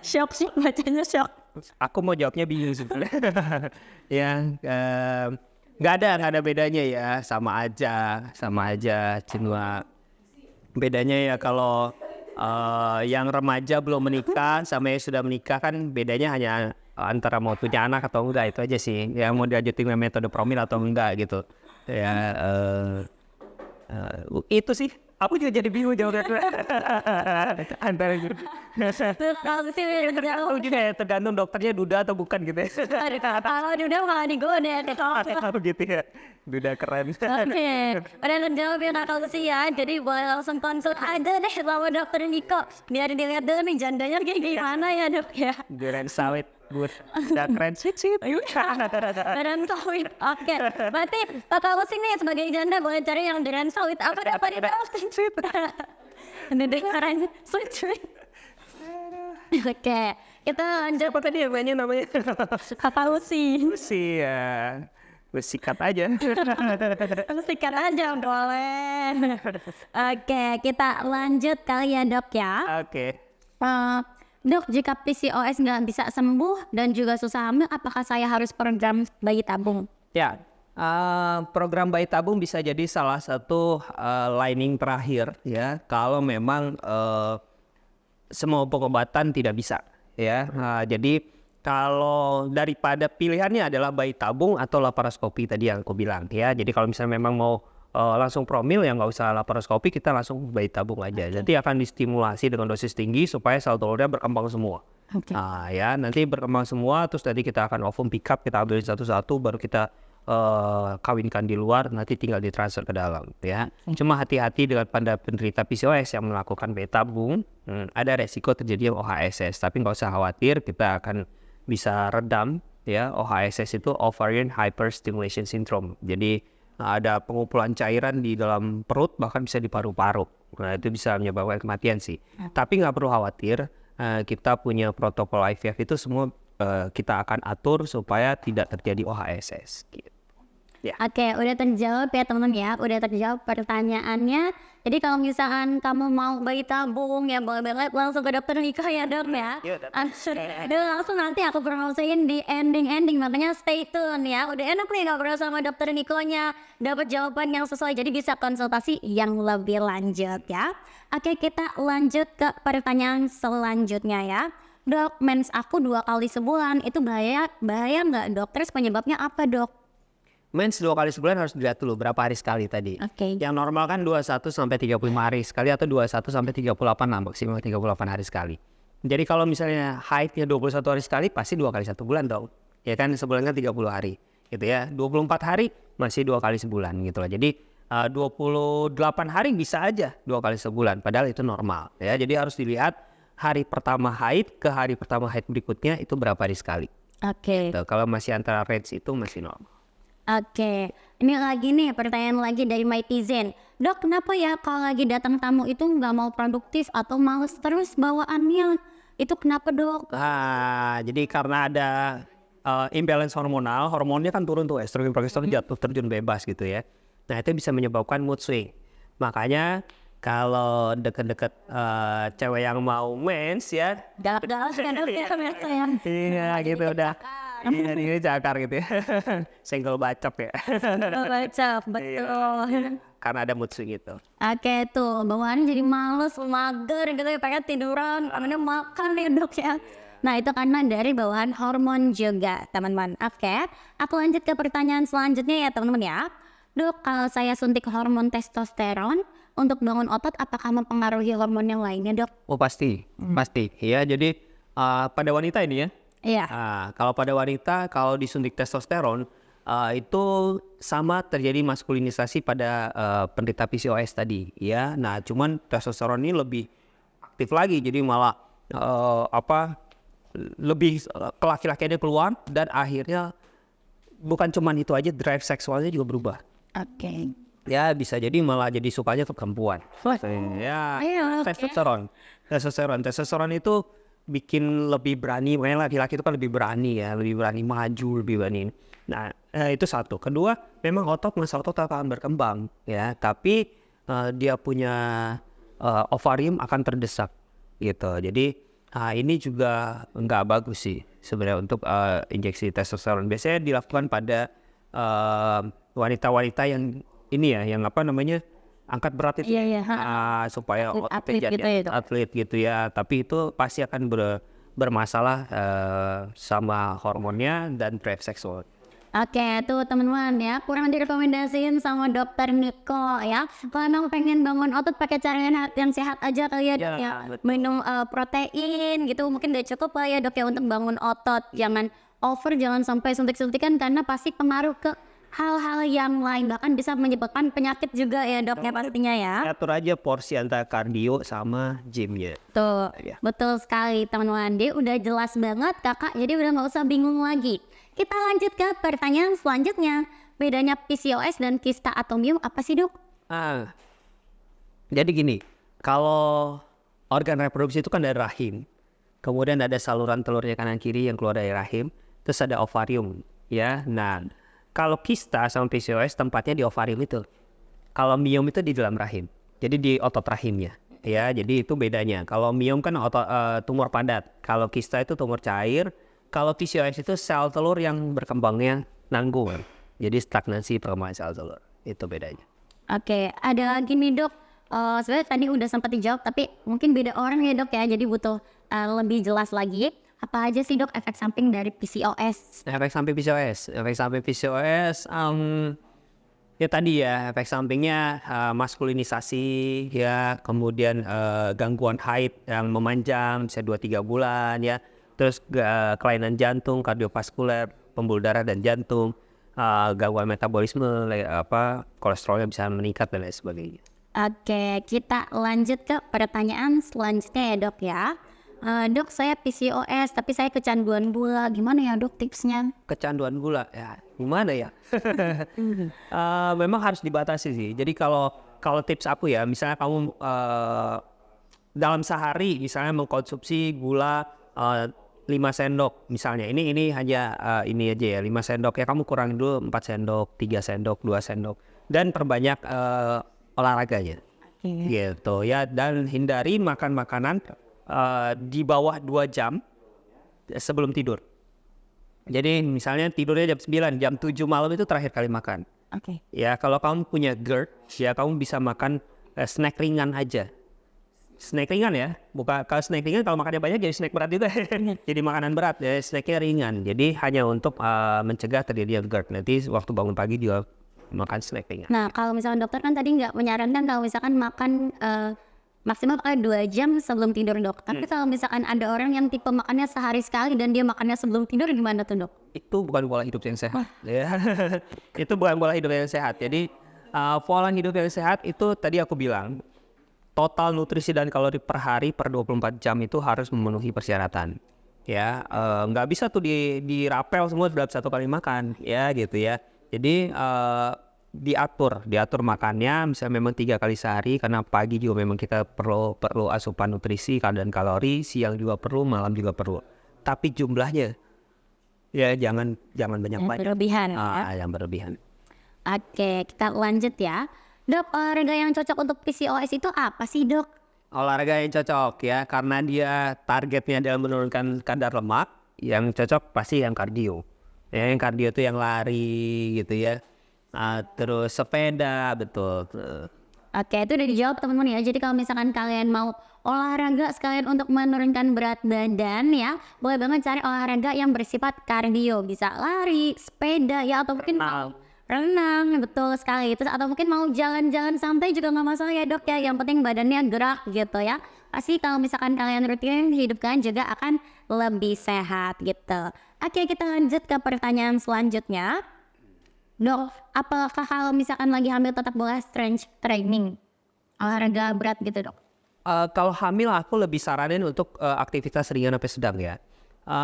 Shock sih, bacanya shock. Aku mau jawabnya bingung sebenarnya. Ya, nggak ada bedanya ya, sama aja. Cuma bedanya ya kalau yang remaja belum menikah sama yang sudah menikah kan bedanya hanya antara mau punya anak atau enggak, itu aja sih. Ya mau dilanjutin metode promil atau enggak gitu. Ya itu sih. Aku juga jadi bingung jawabnya. Antara gitu. Aku juga ya, tergantung dokternya duda atau bukan gitu ya. Kalau udah malah digoda Aku gitu ya. Duda keren. Oke, udah terjawab ya Kakak Usi ya. Jadi boleh langsung konsul aja deh sama dokter Niko, biar dilihat dulu nih jandanya kayak gimana ya Dok ya. Duren sawit. Udah keren sih. Duren sawit. Oke, berarti Kakak Usi nih sebagai janda boleh cari yang duren sawit. Apa dapat itu? Ini keren. Sweet. Oke, kita lanjut. Apa tadi namanya? Kakak Usi. Usi ya. Sikat aja. Sikat aja boleh. Oke, kita lanjut kali ya Dok ya. Oke. Dok, jika PCOS nggak bisa sembuh dan juga susah hamil, apakah saya harus program bayi tabung? Ya, Program bayi tabung bisa jadi salah satu lining terakhir ya kalau memang semua pengobatan tidak bisa ya. Jadi kalau daripada pilihannya adalah bayi tabung atau laparoskopi tadi yang aku bilang ya. Jadi kalau misalnya memang mau langsung promil ya nggak usah laparoskopi, kita langsung bayi tabung aja. Nanti akan distimulasi dengan dosis tinggi supaya sel telurnya berkembang semua. Ya nanti berkembang semua, terus tadi kita akan ovum pick up, kita ambil satu-satu, baru kita kawinkan di luar, nanti tinggal ditransfer ke dalam ya. Cuma hati-hati dengan pada penderita PCOS yang melakukan bayi tabung, ada resiko terjadi OHSS, tapi nggak usah khawatir, kita akan bisa redam ya. OHSS itu ovarian hyperstimulation syndrome, jadi ada pengumpulan cairan di dalam perut, bahkan bisa di paru-paru. Nah itu bisa menyebabkan kematian sih. Tapi nggak perlu khawatir, kita punya protokol IVF itu semua kita akan atur supaya tidak terjadi OHSS gitu. Ya. Oke, udah terjawab ya teman-teman ya, udah terjawab pertanyaannya. Jadi kalau misalkan kamu mau bayi tabung ya boleh banget langsung ke dokter Niko ya dok ya. Dan langsung nanti aku promosiin di ending, makanya stay tune ya. Udah enak nih ngobrol sama dokter Nikonya, dapat jawaban yang sesuai, jadi bisa konsultasi yang lebih lanjut ya. Oke, kita lanjut ke pertanyaan selanjutnya ya. Dok, mens aku 2 kali sebulan, itu bahaya nggak dok? Terus penyebabnya apa dok? Mens 2 kali sebulan harus dilihat dulu berapa hari sekali tadi. Yang normal kan 21 sampai 35 hari sekali atau 21 sampai 38 lah, maksimal 38 hari sekali. Jadi kalau misalnya haidnya 21 hari sekali pasti 2 kali 1 bulan dong. Ya kan sebulan kan 30 hari gitu ya. 24 hari masih 2 kali sebulan gitu lah. Jadi 28 hari bisa aja 2 kali sebulan, padahal itu normal ya. Jadi harus dilihat hari pertama haid ke hari pertama haid berikutnya itu berapa hari sekali. Gitu. Kalau masih antara range itu masih normal. Oke, ini lagi nih pertanyaan lagi dari Maitizen. Dok, kenapa ya kalau lagi datang tamu itu nggak mau produktif atau males terus bawaannya? Itu kenapa dok? Jadi karena ada imbalance hormonal, hormonnya kan turun tuh, estrogen progesteron jatuh terjun bebas gitu ya. Nah itu bisa menyebabkan mood swing. Makanya kalau deket-deket cewek yang mau mens ya, Galak-galak kan dok ya saya. iya gitu udah. Iya ini cakar gitu ya. Senggol bacok ya. Bacok, betul. Karena ada mood swing gitu. Oke tuh, bawaannya jadi males, mager gitu ya, pengen tiduran, pengen makan ya dok ya. Nah itu karena dari bawaan hormon juga teman-teman. Oke, aku lanjut ke pertanyaan selanjutnya ya teman-teman ya. Dok, kalau saya suntik hormon testosteron untuk bangun otot, apakah mempengaruhi hormon yang lainnya dok? Oh pasti. Ya jadi pada wanita ini ya. Iya. Kalau pada wanita, kalau disuntik testosteron, itu sama terjadi maskulinisasi pada penderita PCOS tadi, ya. Nah, cuman testosteron ini lebih aktif lagi, jadi malah lebih ke laki-lakinya keluar, dan akhirnya bukan cuman itu aja, drive seksualnya juga berubah. Ya, bisa jadi malah jadi sukanya ke perempuan. Ya, testosteron itu bikin lebih berani, makanya laki-laki itu kan lebih berani ya, lebih berani maju, lebih berani. Nah itu satu. Kedua, memang masa otot akan berkembang ya, tapi dia punya ovarium akan terdesak gitu. Jadi ini juga nggak bagus sih sebenarnya untuk injeksi testosteron. Biasanya dilakukan pada wanita-wanita yang ini ya, yang angkat berat itu, supaya atlet gitu ya. Tapi itu pasti akan bermasalah sama hormonnya dan drive seksual. Oke, tuh teman-teman ya, kurang direkomendasiin sama dokter Niko ya. Kalau emang pengen bangun otot pakai cara yang sehat aja kali ya dok ya. Minum protein gitu mungkin udah cukup lah ya dok ya untuk bangun otot. Jangan over, jangan sampai suntik-suntikan karena pasti pengaruh ke hal-hal yang lain, bahkan bisa menyebabkan penyakit juga ya dok ya pastinya ya. Atur aja porsi antara kardio sama gymnya. Tuh, betul sekali teman-teman. Dia udah jelas banget kakak, jadi udah nggak usah bingung lagi. Kita lanjut ke pertanyaan selanjutnya. Bedanya PCOS dan kista atau miom apa sih dok? Jadi gini, kalau organ reproduksi itu kan dari rahim, kemudian ada saluran telurnya kanan kiri yang keluar dari rahim, terus ada ovarium ya. Nah kalau kista sama PCOS tempatnya di ovarium itu. Kalau miom itu di dalam rahim. Jadi di otot rahimnya. Ya, jadi itu bedanya. Kalau miom kan tumor padat. Kalau kista itu tumor cair. Kalau PCOS itu sel telur yang berkembangnya nanggung. Jadi stagnasi perkembangan sel telur. Itu bedanya. Oke, ada lagi nih dok. Sebenarnya tadi udah sempat dijawab, tapi mungkin beda orang ya dok ya. Jadi butuh lebih jelas lagi. Apa aja sih dok efek samping dari PCOS? Efek samping PCOS. Efek samping PCOS, ya tadi ya efek sampingnya maskulinisasi ya, kemudian gangguan haid yang memanjang bisa 2-3 bulan ya. Terus kelainan jantung, kardiovaskuler, pembuluh darah dan jantung. Gangguan metabolisme, kolesterolnya bisa meningkat dan lain sebagainya. Oke, kita lanjut ke pertanyaan selanjutnya ya dok ya. Dok, saya PCOS tapi saya kecanduan gula. Gimana ya dok tipsnya? Kecanduan gula ya gimana ya? Memang harus dibatasi sih. Jadi kalau tips aku ya, misalnya kamu dalam sehari misalnya mengkonsumsi gula 5 sendok misalnya, ini hanya ini aja ya, 5 sendok ya, kamu kurangin dulu 4 sendok, 3 sendok, 2 sendok, dan perbanyak olahraganya gitu ya, dan hindari makan makanan di bawah 2 jam sebelum tidur. Jadi misalnya tidurnya jam 9, jam 7 malam itu terakhir kali makan. Ya kalau kamu punya GERD ya, kamu bisa makan snack ringan aja. Snack ringan ya, bukan kalau snack ringan, kalau makannya banyak jadi snack berat juga. Jadi makanan berat ya, snacknya ringan. Jadi hanya untuk mencegah terjadinya GERD. Nanti waktu bangun pagi juga makan snack ringan. Nah kalau misalkan dokter kan tadi nggak menyarankan kalau misalkan makan maksimal pakai 2 jam sebelum tidur dok. Tapi kalau misalkan ada orang yang tipe makannya sehari sekali dan dia makannya sebelum tidur, gimana tuh dok? Itu bukan pola hidup yang sehat. Ya. Itu bukan pola hidup yang sehat. Jadi pola hidup yang sehat itu tadi aku bilang, total nutrisi dan kalori per hari per 24 jam itu harus memenuhi persyaratan. Ya, nggak bisa tuh dirapel semua dalam satu kali makan, ya gitu ya. Jadi diatur makannya, misalnya memang 3 kali sehari, karena pagi juga memang kita perlu asupan nutrisi dan kalori, siang juga perlu, malam juga perlu. Tapi jumlahnya ya jangan banyak-banyak. Berlebihan. Yang berlebihan. Oke, kita lanjut ya. Dok, olahraga yang cocok untuk PCOS itu apa sih dok? Olahraga yang cocok ya, karena dia targetnya adalah menurunkan kadar lemak, yang cocok pasti yang kardio. Ya, yang kardio itu yang lari gitu ya. Terus sepeda, betul. Oke, itu udah dijawab teman-teman ya. Jadi kalau misalkan kalian mau olahraga sekalian untuk menurunkan berat badan ya, boleh banget cari olahraga yang bersifat kardio. Bisa lari, sepeda ya, atau mungkin renang, betul sekali. Terus atau mungkin mau jalan-jalan santai juga nggak masalah ya dok ya. Yang penting badannya gerak gitu ya. Pasti kalau misalkan kalian rutin, hidup kalian juga akan lebih sehat gitu. Oke, kita lanjut ke pertanyaan selanjutnya. Dok, apakah kalau misalkan lagi hamil tetap boleh strength training? Olahraga berat gitu dok? Kalau hamil aku lebih saranin untuk aktivitas ringan sampai sedang ya.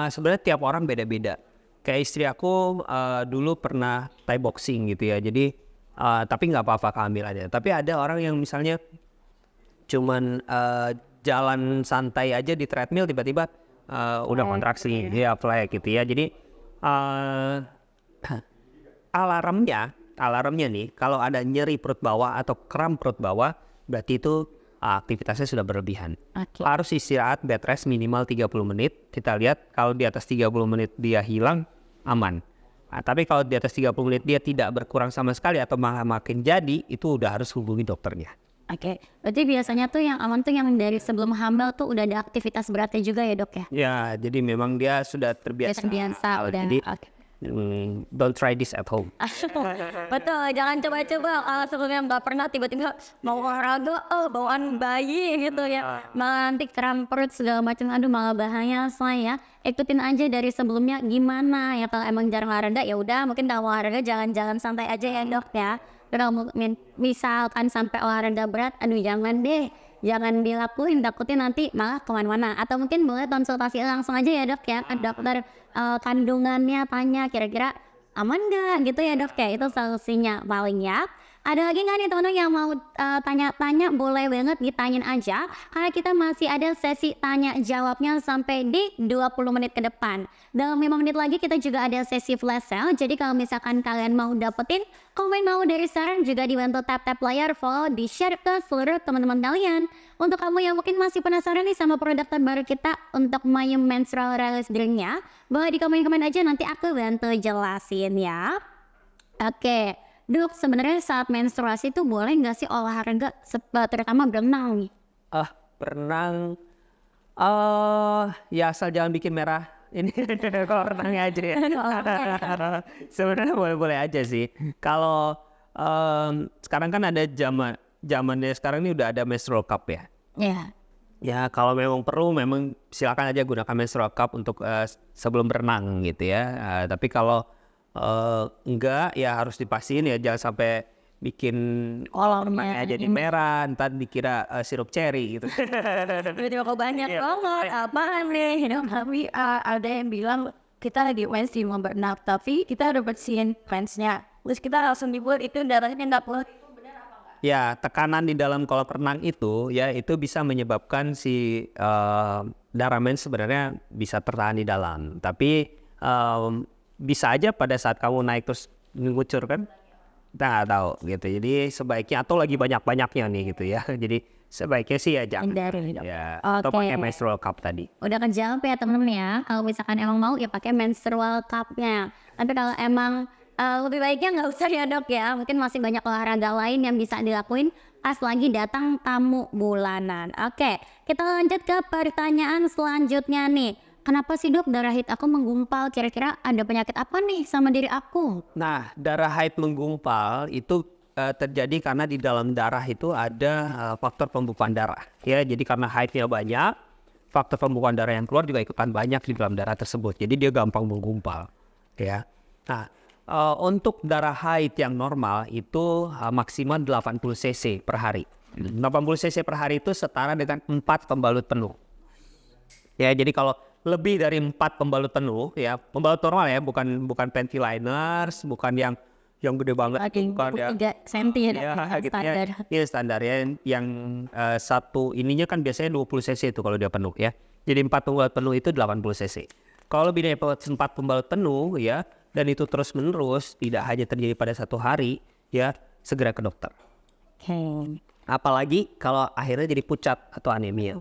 Sebenarnya tiap orang beda-beda. Kayak istri aku dulu pernah Thai boxing gitu ya. Jadi tapi nggak apa-apa kehamilannya. Tapi ada orang yang misalnya cuman jalan santai aja di treadmill, tiba-tiba udah kontraksi, dia flag gitu ya. Jadi alarmnya nih, kalau ada nyeri perut bawah atau kram perut bawah, berarti itu aktivitasnya sudah berlebihan. Harus istirahat, bed rest minimal 30 menit. Kita lihat kalau di atas 30 menit dia hilang, aman. Tapi kalau di atas 30 menit dia tidak berkurang sama sekali atau malah makin jadi, itu udah harus hubungi dokternya. Oke, berarti biasanya tuh yang aman tuh yang dari sebelum hamil tuh udah ada aktivitas beratnya juga ya dok ya? Ya, jadi memang dia sudah terbiasa. Udah. Jadi, don't try this at home. Betul, jangan coba-coba kalau sebelumnya nggak pernah tiba-tiba mau olahraga, bawaan bayi gitu ya, malah nanti kram perut segala macam, aduh malah bahaya. Saya ikutin aja dari sebelumnya gimana ya. Kalau emang jarang olahraga ya udah, mungkin kalau olahraga jangan santai aja ya dok ya. Kalau misalkan sampai olahraga berat, aduh jangan deh, jangan dilakuin, takutnya nanti malah kemana-mana. Atau mungkin boleh konsultasi langsung aja ya dok ya, ke dokter kandungannya, tanya kira-kira aman gak gitu ya dok ya. Itu solusinya paling ya. Ada lagi nggak nih teman-teman yang mau tanya-tanya? Boleh banget ditanyain aja, karena kita masih ada sesi tanya jawabnya sampai di 20 menit ke depan. Dalam 5 menit lagi kita juga ada sesi flash sale. Jadi kalau misalkan kalian mau dapetin komen mau dari saran, juga dibantu tap-tap layar, follow, di share ke seluruh teman-teman kalian. Untuk kamu yang mungkin masih penasaran nih sama produk terbaru kita untuk Mayum Menstrual Release Drinknya, boleh di komen-komen aja, nanti aku bantu jelasin ya. Oke, Dok, sebenarnya saat menstruasi itu boleh nggak sih olahraga, terutama berenang nih? Berenang, ya asal jangan bikin merah. Ini kalau renangnya aja ya. Sebenarnya boleh-boleh aja sih. Kalau sekarang kan ada zamannya sekarang ini udah ada menstrual cup ya. Ya. Ya kalau memang perlu memang silakan aja gunakan menstrual cup untuk sebelum berenang gitu ya. Tapi kalau enggak ya harus dipastiin ya jangan sampai bikin Kolornya renangnya jadi merah, ntar dikira sirup cherry gitu. tiba-tiba kok banyak banget, apaan nih? Tapi ada yang bilang kita lagi mens di mau berenang, tapi kita udah bersihin mensnya, terus kita langsung dibuat itu darahnya nggak keluar. Ya, tekanan di dalam kolam renang itu ya itu bisa menyebabkan si darah mens sebenarnya bisa tertahan di dalam. Tapi bisa aja pada saat kamu naik terus ngucur kan, kita nggak tahu gitu. Jadi sebaiknya atau lagi banyak-banyaknya nih gitu ya. Jadi sebaiknya sih ya jangan. Hindari, Dok. Ya, atau Oke. pakai menstrual cup tadi. Udah kejawab ya temen-temen ya. Kalau misalkan emang mau ya pakai menstrual cup-nya. Tapi kalau emang lebih baiknya nggak usah ya Dok ya. Mungkin masih banyak olahraga lain yang bisa dilakuin pas lagi datang tamu bulanan. Oke, kita lanjut ke pertanyaan selanjutnya nih. Kenapa sih Dok darah haid aku menggumpal? Kira-kira ada penyakit apa nih sama diri aku? Nah, darah haid menggumpal itu terjadi karena di dalam darah itu ada faktor pembekuan darah. Ya, jadi karena haidnya banyak, faktor pembekuan darah yang keluar juga ikutan banyak di dalam darah tersebut. Jadi dia gampang menggumpal. Ya. Nah, untuk darah haid yang normal itu maksimal 80 cc per hari. 80 cc per hari itu setara dengan 4 pembalut penuh. Ya, jadi kalau lebih dari 4 pembalut penuh ya, pembalut normal ya, bukan panty liners, bukan yang gede banget, bukan ya. 3 cm Ya, gitu ya. standar. Iya standar ya, yang satu ininya kan biasanya 20 cc itu kalau dia penuh ya. Jadi 4 pembalut penuh itu 80 cc. Kalau lebih dari 4 pembalut penuh ya, dan itu terus menerus, tidak hanya terjadi pada satu hari ya, segera ke dokter. Oke. Apalagi kalau akhirnya jadi pucat atau anemia.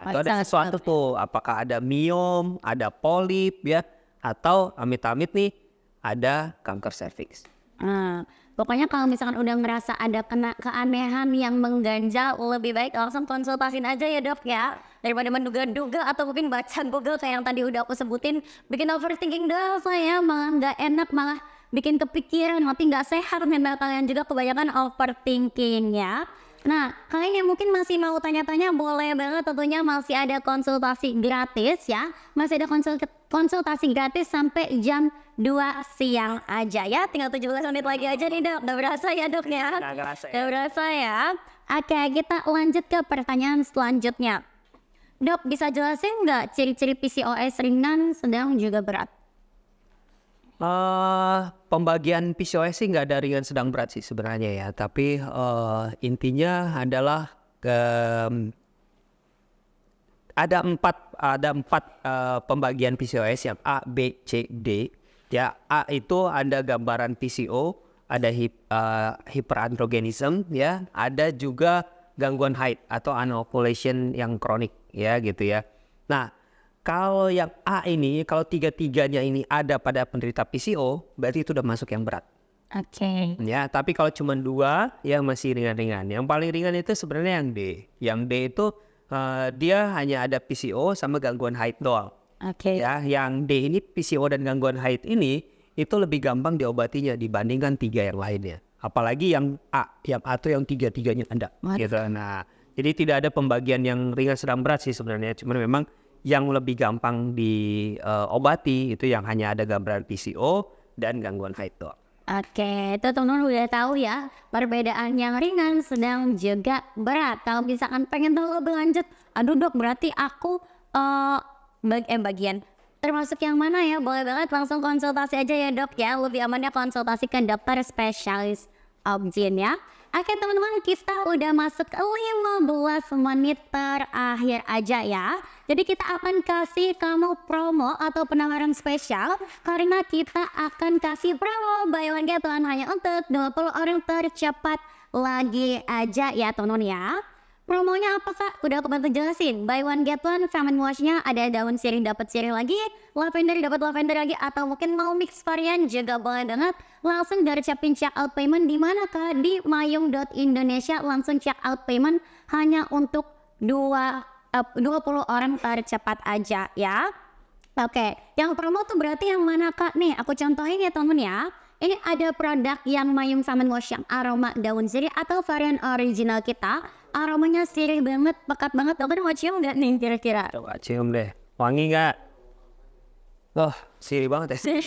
Itu ada sangat sesuatu tuh, apakah ada miom, ada polip ya, atau amit-amit nih ada kanker serviks. Nah, pokoknya kalau misalkan udah ngerasa ada kena keanehan yang mengganjal, lebih baik langsung konsultasin aja ya Dok ya. Daripada menduga-duga atau mungkin baca Google kayak yang tadi udah aku sebutin, bikin overthinking doang saya, malah nggak enak, malah bikin kepikiran, nanti nggak sehat mental kalian juga kebanyakan overthinking ya. Nah, kalian yang mungkin masih mau tanya-tanya boleh banget, tentunya masih ada konsultasi gratis ya. Masih ada konsultasi gratis sampai jam 2 siang aja ya. Tinggal 17 menit lagi aja nih Dok. Udah berasa ya Dok ya? Nggak kerasa ya. Udah berasa ya. Oke, kita lanjut ke pertanyaan selanjutnya. Dok, bisa jelasin nggak ciri-ciri PCOS ringan, sedang, juga berat? Pembagian PCOS sih nggak ada ringan sedang berat sih sebenarnya ya, tapi intinya adalah ada empat pembagian PCOS yang A, B, C, D. Ya, A itu ada gambaran PCO, ada hyperandrogenism ya, ada juga gangguan haid atau anovulation yang kronik ya gitu ya. Nah, kalau yang A ini, kalau tiga-tiganya ini ada pada penderita PCO, berarti itu udah masuk yang berat. Oke. Ya, tapi kalau cuma 2, ya masih ringan-ringan. Yang paling ringan itu sebenarnya yang D. Yang D itu dia hanya ada PCO sama gangguan haid doang. Oke. Ya, yang D ini PCO dan gangguan haid ini itu lebih gampang diobatinya dibandingkan 3 yang lainnya. Apalagi yang A tuh yang tiga-tiganya ada. Gitu. Nah, jadi tidak ada pembagian yang ringan sedang berat sih sebenarnya. Cuman memang yang lebih gampang diobati itu yang hanya ada gambaran PCO dan gangguan haid doang. Oke, itu teman-teman udah tahu ya perbedaan yang ringan, sedang, juga berat. Kalau misalkan pengen tahu lebih lanjut, aduh Dok, berarti aku bagian termasuk yang mana ya? Boleh banget langsung konsultasi aja ya Dok ya. Lebih amannya konsultasi ke dokter spesialis obgyn ya. Oke teman-teman, kita udah masuk ke 15 menit terakhir aja ya. Jadi kita akan kasih kamu promo atau penawaran spesial, karena kita akan kasih promo buy one get one hanya untuk 20 orang tercepat lagi aja ya teman-teman ya. Promonya apa kak? Udah aku bantu jelasin. Buy one get one, Famine Wash-nya ada daun sirih dapat sirih lagi, lavender dapat lavender lagi, atau mungkin mau mix varian juga boleh banget. Langsung garcapin check out payment di mana kak? Di mayung.indonesia, langsung check out payment hanya untuk 20 orang tercepat aja ya. Oke, yang promo tuh berarti yang mana kak? Nih aku contohin ya temen ya. Ini ada produk yang Mayung Famine Wash yang aroma daun sirih atau varian original kita. Aromanya sirih banget, pekat banget. Dokter mau cium nggak nih kira-kira? Coba cium deh. Wangi nggak? Oh, sirih banget ya.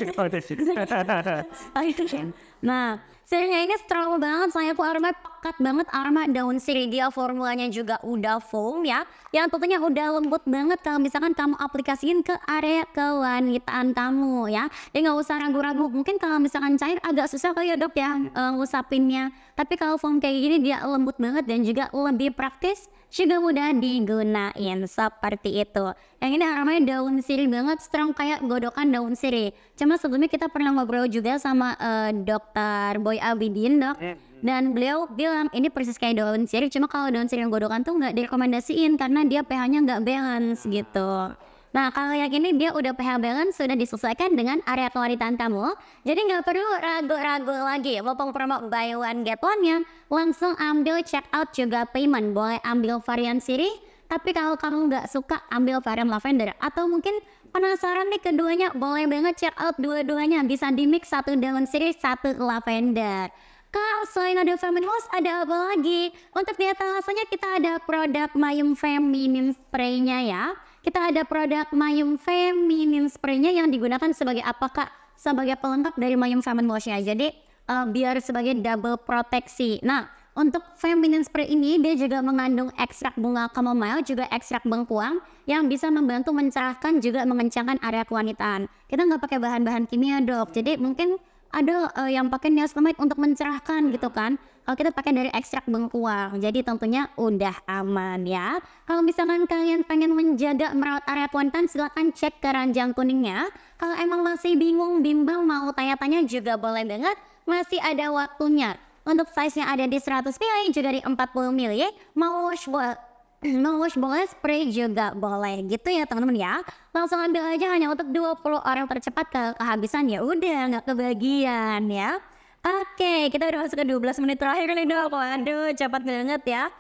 Nah, sirihnya ini strong banget, saya tuh aroma pekat banget, aroma daun sirih. Dia formulanya juga udah foam ya, yang tentunya udah lembut banget kalau misalkan kamu aplikasiin ke area kewanitaan kamu ya. Jadi nggak usah ragu-ragu, mungkin kalau misalkan cair agak susah kali ya dok ya ngusapinnya. Tapi kalau foam kayak gini dia lembut banget dan juga lebih praktis, juga mudah digunain seperti itu. Yang ini aromanya daun sirih banget, strong kayak godokan daun sirih. Cuma sebelumnya kita pernah ngobrol juga sama Dokter Boy Abidin dok, dan beliau bilang ini persis kayak daun sirih, cuma kalau daun sirih yang godokan tuh nggak direkomendasiin karena dia pH-nya nggak balance gitu. Nah kalau yang ini dia udah pH balance, sudah disesuaikan dengan area kewanitaan kamu, jadi nggak perlu ragu-ragu lagi. Walaupun promo buy one get one nya, langsung ambil check out juga payment. Boleh ambil varian sirih, tapi kalau kamu nggak suka ambil varian lavender, atau mungkin penasaran nih keduanya, boleh banget check out dua-duanya. Bisa di mix, satu daun sirih, satu lavender. Kak, selain ada Famine Wash, ada apa lagi? Untuk di etalasenya kita ada produk Mayum Feminine Spray-nya ya. Kita ada produk Mayum Feminine Spray-nya yang digunakan sebagai apa kak? Sebagai pelengkap dari Mayum Famine Wash-nya. Jadi biar sebagai double proteksi. Nah, untuk Feminine Spray ini dia juga mengandung ekstrak bunga chamomile, juga ekstrak bengkuang yang bisa membantu mencerahkan juga mengencangkan area kewanitaan. Kita nggak pakai bahan-bahan kimia dok, jadi mungkin ada yang pakai niacinamide untuk mencerahkan gitu kan. Kalau kita pakai dari ekstrak bengkuang, jadi tentunya udah aman ya. Kalau misalkan kalian pengen menjaga merawat area kewanitaan, silakan cek keranjang kuningnya. Kalau emang masih bingung, bimbang, mau tanya-tanya juga boleh banget, masih ada waktunya. Untuk size-nya ada di 100 ml, juga di 40 ml. Mau wash boleh, spray juga boleh gitu ya teman-teman ya. Langsung ambil aja hanya untuk 20 orang tercepat, kehabisan ya udah nggak kebagian ya. Oke, kita udah masuk ke 12 menit terakhir nih dok. Waduh, cepat banget ya.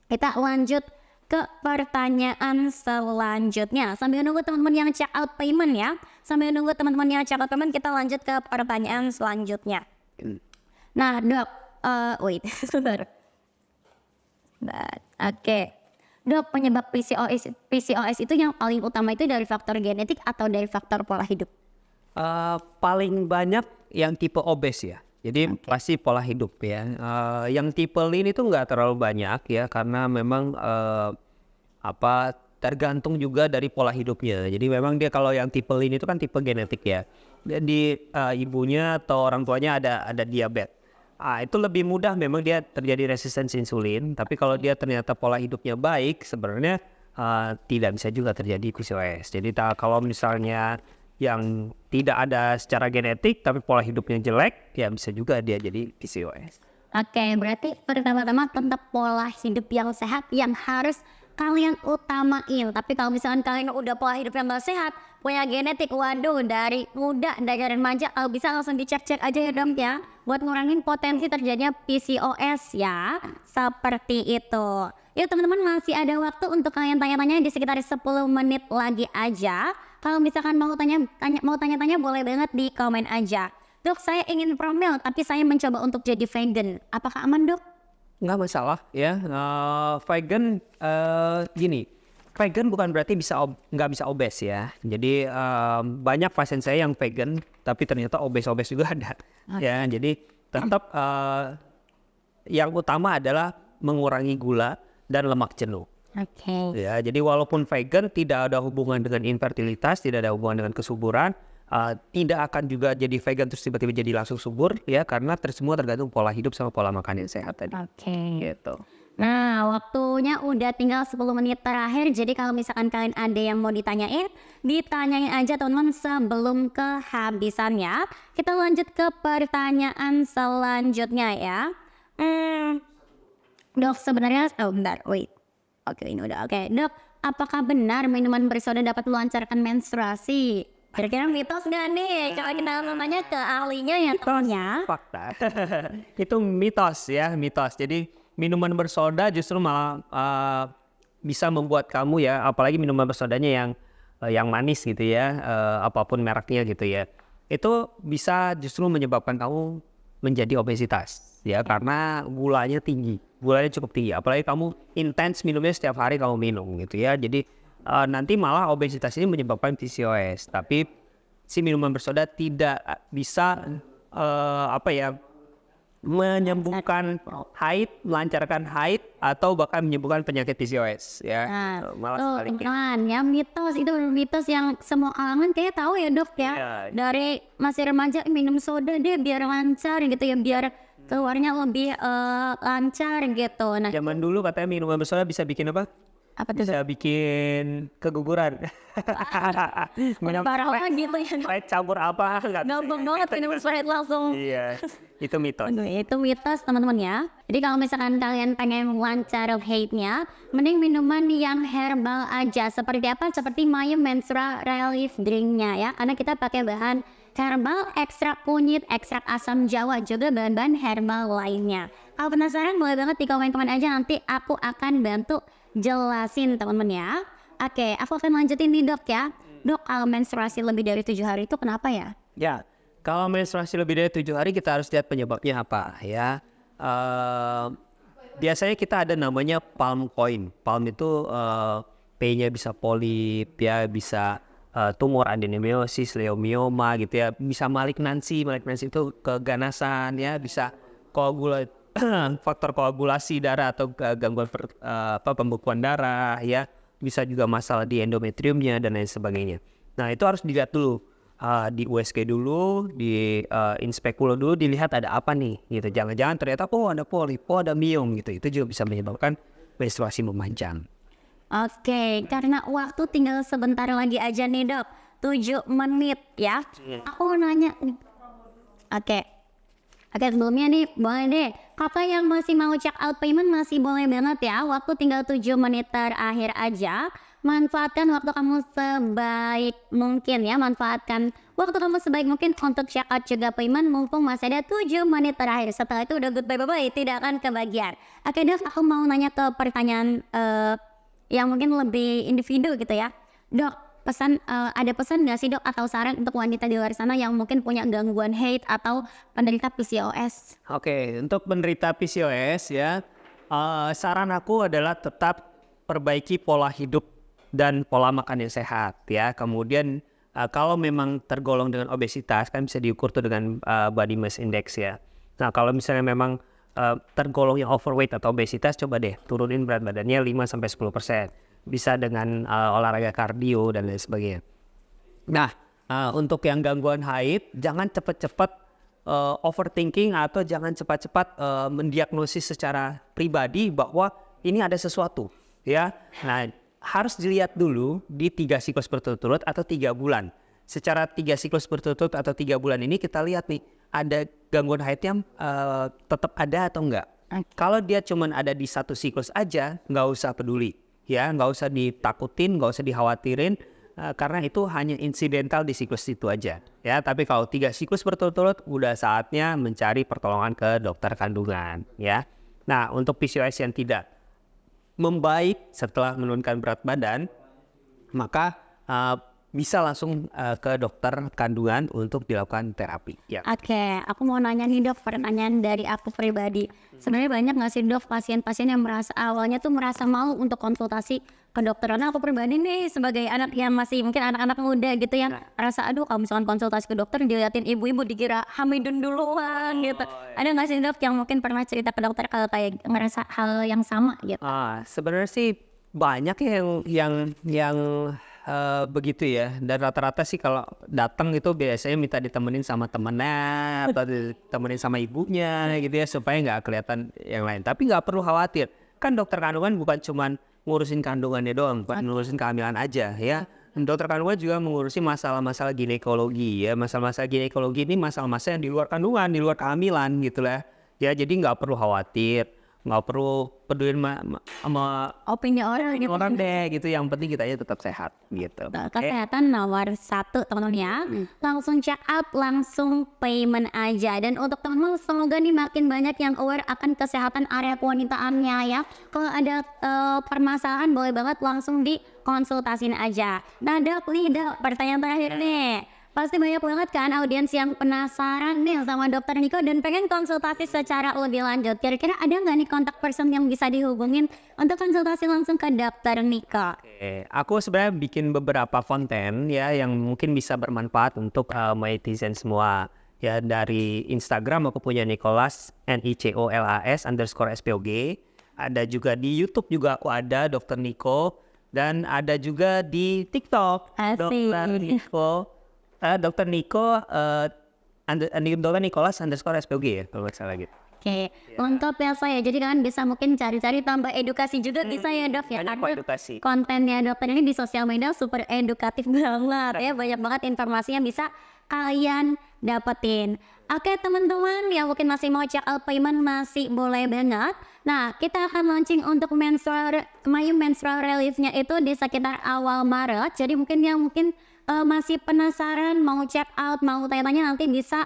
Kita lanjut ke pertanyaan selanjutnya. Sambil nunggu teman-teman yang check out payment ya. Sambil nunggu teman-teman yang check out payment, kita lanjut ke pertanyaan selanjutnya. Nah dok, wait, sebentar. Oke. Dok, penyebab PCOS itu yang paling utama itu dari faktor genetik atau dari faktor pola hidup? Paling banyak yang tipe obes ya. Jadi pasti pola hidup ya. Yang tipe lean itu nggak terlalu banyak ya, karena memang tergantung juga dari pola hidupnya. Jadi memang dia kalau yang tipe lean itu kan tipe genetik ya. Jadi ibunya atau orang tuanya ada diabetes. Itu lebih mudah memang dia terjadi resistensi insulin. Tapi kalau dia ternyata pola hidupnya baik, sebenarnya tidak bisa juga terjadi PCOS. Jadi kalau misalnya yang tidak ada secara genetik tapi pola hidupnya jelek, ya bisa juga dia jadi PCOS. Oke, berarti pertama-tama tetap pola hidup yang sehat yang harus kalian utamain. Tapi kalau misalkan kalian udah pola hidup yang gak sehat, punya genetik, waduh, dari muda, dari remaja, kalau bisa langsung dicek-cek aja ya dong ya, buat ngurangin potensi terjadinya PCOS ya, seperti itu. Yuk teman-teman, masih ada waktu untuk kalian tanya-tanya di sekitar 10 menit lagi aja. Kalau misalkan mau tanya-tanya boleh banget di komen aja. Dok, saya ingin promil tapi saya mencoba untuk jadi vegan. Apakah aman dok? Nggak masalah ya. Vegan gini, vegan bukan berarti nggak bisa obes ya. Jadi banyak pasien saya yang vegan tapi ternyata obes juga ada. Ya, jadi tetap yang utama adalah mengurangi gula dan lemak jenuh. Ya, jadi walaupun vegan tidak ada hubungan dengan infertilitas, tidak ada hubungan dengan kesuburan, tidak akan juga jadi vegan terus tiba-tiba jadi langsung subur ya, karena semua tergantung pola hidup sama pola makan yang sehat tadi. Gitu. Nah, waktunya udah tinggal 10 menit terakhir. Jadi kalau misalkan kalian ada yang mau ditanyain aja teman-teman sebelum kehabisan ya. Kita lanjut ke pertanyaan selanjutnya ya. Dok, sebenarnya, bentar, wait. Oke, ini udah oke. Dok, apakah benar minuman bersoda dapat melancarkan menstruasi? Kira-kira mitos nggak nih? Coba kita nanya ke ahlinya ya, Tonya. Fakta. Itu mitos ya, mitos. Jadi minuman bersoda justru malah bisa membuat kamu ya, apalagi minuman bersodanya yang manis gitu ya, apapun mereknya gitu ya. Itu bisa justru menyebabkan kamu menjadi obesitas ya, karena gulanya tinggi. Gulanya cukup tinggi, apalagi kamu intens minumnya setiap hari kamu minum gitu ya. Jadi nanti malah obesitas ini menyebabkan PCOS. Tapi si minuman bersoda tidak bisa menyembuhkan haid, melancarkan haid, atau bahkan menyembuhkan penyakit PCOS ya. Malah Tuh, sebaliknya. teman-teman, ya mitos yang semua kalangan kayak tahu ya, Dok ya. Iya. Dari masih remaja minum soda deh biar lancar gitu ya, biar keluarnya lebih lancar gitu. Nah, Zaman dulu katanya minuman bersoda bisa bikin apa? apa tuh? Bisa bikin keguguran. Parah banget gitu ya. Sprite campur apa? Nggak bisa. Gampang banget minum Sprite langsung. Iya, itu mitos. Aduh, itu mitos teman-teman ya. Jadi kalau misalkan kalian pengen lancar haidnya, mending minuman yang herbal aja. Seperti apa? Seperti Mayem Menstrual Relief Drinknya ya. Karena kita pakai bahan herbal, ekstrak kunyit, ekstrak asam jawa, juga bahan-bahan herbal lainnya. Kalau penasaran boleh banget di komen-komen aja, nanti aku akan bantu jelasin teman-teman ya. Oke, aku akan lanjutin nih Dok ya. Dok, kalau menstruasi lebih dari 7 hari itu kenapa ya? Ya, kalau menstruasi lebih dari 7 hari kita harus lihat penyebabnya apa ya. Biasanya kita ada namanya palm coin. Palm itu P-nya bisa polip ya, bisa tumor adenomyosis, leiomioma gitu ya, bisa malignansi itu keganasan ya, bisa faktor koagulasi darah atau gangguan pembekuan darah ya, bisa juga masalah di endometriumnya dan lain sebagainya. Nah itu harus dilihat dulu, di USG dulu, di inspek dulu, dilihat ada apa nih gitu. Jangan-jangan ternyata ada polip, ada miom gitu, itu juga bisa menyebabkan menstruasi memanjang. Oke, karena waktu tinggal sebentar lagi aja nih Dok, 7 menit ya. Aku mau nanya nih. Oke, sebelumnya nih boleh deh, kakak yang masih mau check out payment masih boleh banget ya. Waktu tinggal 7 menit terakhir aja. Manfaatkan waktu kamu sebaik mungkin ya. Manfaatkan waktu kamu sebaik mungkin untuk check out juga payment, mumpung masih ada 7 menit terakhir. Setelah itu udah goodbye, tidak akan kebagian. Oke Dok, aku mau nanya ke pertanyaan yang mungkin lebih individu gitu ya. Dok, ada pesan nggak sih Dok atau saran untuk wanita di luar sana yang mungkin punya gangguan haid atau penderita PCOS? Oke, untuk penderita PCOS ya, saran aku adalah tetap perbaiki pola hidup dan pola makan yang sehat ya. Kemudian kalau memang tergolong dengan obesitas kan bisa diukur tuh dengan body mass index ya. Nah kalau misalnya memang tergolong yang overweight atau obesitas, coba deh turunin berat badannya 5-10%. Bisa dengan olahraga kardio dan lain sebagainya. Nah, untuk yang gangguan haid, jangan cepat-cepat overthinking atau jangan cepat-cepat mendiagnosis secara pribadi bahwa ini ada sesuatu, ya. Nah, harus dilihat dulu di 3 siklus berturut-turut atau 3 bulan. Secara 3 siklus berturut-turut atau 3 bulan ini kita lihat nih, ada gangguan haidnya tetap ada atau enggak. Kalau dia cuman ada di 1 siklus aja, nggak usah peduli. Ya, nggak usah ditakutin, nggak usah dikhawatirin, karena itu hanya insidental di siklus itu aja. Ya, tapi kalau 3 siklus berturut-turut, udah saatnya mencari pertolongan ke dokter kandungan. Ya, nah untuk PCOS yang tidak membaik setelah menurunkan berat badan, maka bisa langsung ke dokter kandungan untuk dilakukan terapi. Ya. Oke, aku mau nanya nih Dok, pertanyaan dari aku pribadi. Sebenarnya banyak nggak sih Dok pasien-pasien yang awalnya tuh merasa malu untuk konsultasi ke dokter? Karena aku pribadi nih sebagai anak yang masih mungkin anak-anak muda gitu yang merasa aduh kalau misalkan konsultasi ke dokter diliatin ibu-ibu dikira hamidun duluan gitu. Ada nggak sih Dok yang mungkin pernah cerita ke dokter kalau kayak ngerasa hal yang sama gitu? Sebenarnya sih banyak yang begitu ya, dan rata-rata sih kalau datang itu biasanya minta ditemenin sama temennya atau ditemenin sama ibunya gitu ya, supaya nggak kelihatan yang lain. Tapi nggak perlu khawatir, kan dokter kandungan bukan cuman ngurusin kandungannya doang, bukan ngurusin kehamilan aja ya. Dokter kandungan juga mengurusi masalah-masalah ginekologi ya. Masalah-masalah ginekologi ini masalah-masalah yang di luar kandungan, di luar kehamilan gitu lah ya. Jadi nggak perlu khawatir. nggak perlu peduli sama Opini orang gitu. orang deh gitu, yang penting kita aja tetap sehat gitu. Kesehatan nomor 1 teman-teman ya. Langsung check out, langsung payment aja. Dan untuk teman-teman semoga nih makin banyak yang aware akan kesehatan area kewanitaannya ya. Kalau ada permasalahan boleh banget langsung dikonsultasin aja. Nah Dok, nih Dok, pertanyaan terakhir nih. Pasti banyak banget kan audiens yang penasaran nih sama Dokter Niko dan pengen konsultasi secara lebih lanjut. Kira-kira ada nggak nih kontak person yang bisa dihubungin untuk konsultasi langsung ke Dokter Niko? Oke, aku sebenarnya bikin beberapa konten ya yang mungkin bisa bermanfaat untuk netizen semua. Ya dari Instagram aku punya Nicholas NICOLAS_SPOG. Ada juga di YouTube juga aku ada Dokter Niko, dan ada juga di TikTok Asik. Dokter Niko. Dokter Niko, Dokter Nicholas_SPOG ya kalau nggak salah gitu. Oke, lengkap ya saya. Jadi kalian bisa mungkin cari-cari tambah edukasi juga bisa ya Dok ya. Banyak Karena edukasi. kontennya dokter ini di sosial media super edukatif banget ya. Banyak banget informasi yang bisa kalian dapetin. Oke teman-teman yang mungkin masih mau check out payment masih boleh banget. Nah kita akan launching untuk menstrual release-nya itu di sekitar awal Maret. Jadi mungkin yang masih penasaran mau check out, mau tanya-tanya nanti bisa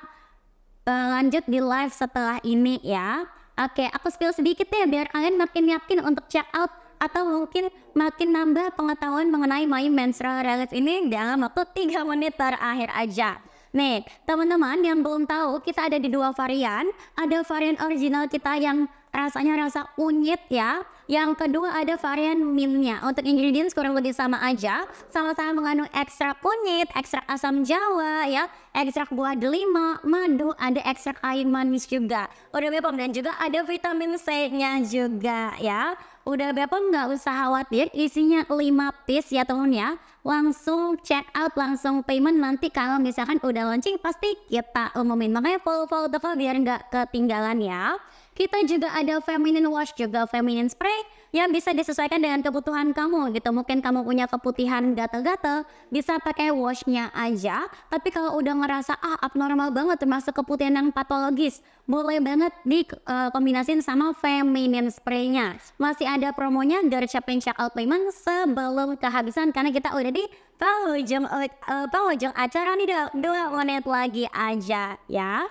lanjut di live setelah ini ya. Oke, aku spill sedikit ya biar kalian makin yakin untuk check out atau mungkin makin nambah pengetahuan mengenai My Menstrual Release ini dalam waktu 3 menit terakhir aja. Nih, teman-teman yang belum tahu, kita ada di 2 varian. Ada varian original kita yang rasanya rasa kunyit ya. Yang kedua ada varian mintnya. Untuk ingredients kurang lebih sama aja. Sama-sama mengandung ekstrak kunyit, ekstrak asam jawa ya, ekstrak buah delima, madu, ada ekstrak air manis juga. Udah Bepom dan juga ada vitamin C-nya juga ya. Udah Bepom nggak usah khawatir, isinya 5 piece ya temen ya. Langsung check out, langsung payment. Nanti kalau misalkan udah launching pasti kita umumin. Makanya follow toko biar nggak ketinggalan ya. Kita juga ada feminine wash juga, feminine spray yang bisa disesuaikan dengan kebutuhan kamu gitu. Mungkin kamu punya keputihan gatal-gatal, bisa pakai washnya aja. Tapi kalau udah ngerasa abnormal banget termasuk keputihan yang patologis, boleh banget dikombinasin sama feminine spraynya. Masih ada promonya, gercepin check out payment sebelum kehabisan karena kita udah di penghujung acara nih Dok. 2 menit lagi aja ya.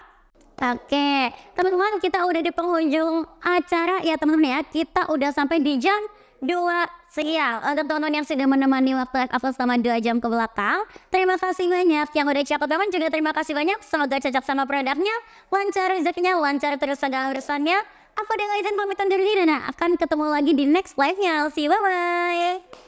Oke, teman-teman kita udah di penghujung acara ya teman-teman ya. Kita udah sampai di jam 2 siang. Untuk teman-teman yang sudah menemani waktu upload selama 2 jam ke belakang, terima kasih banyak. Yang udah cakep teman juga terima kasih banyak. Semoga cocok sama produknya, lancar rezekinya, lancar terus segala urusannya. Aku udah izin pamit undur diri dan akan ketemu lagi di next live-nya. See you, bye-bye.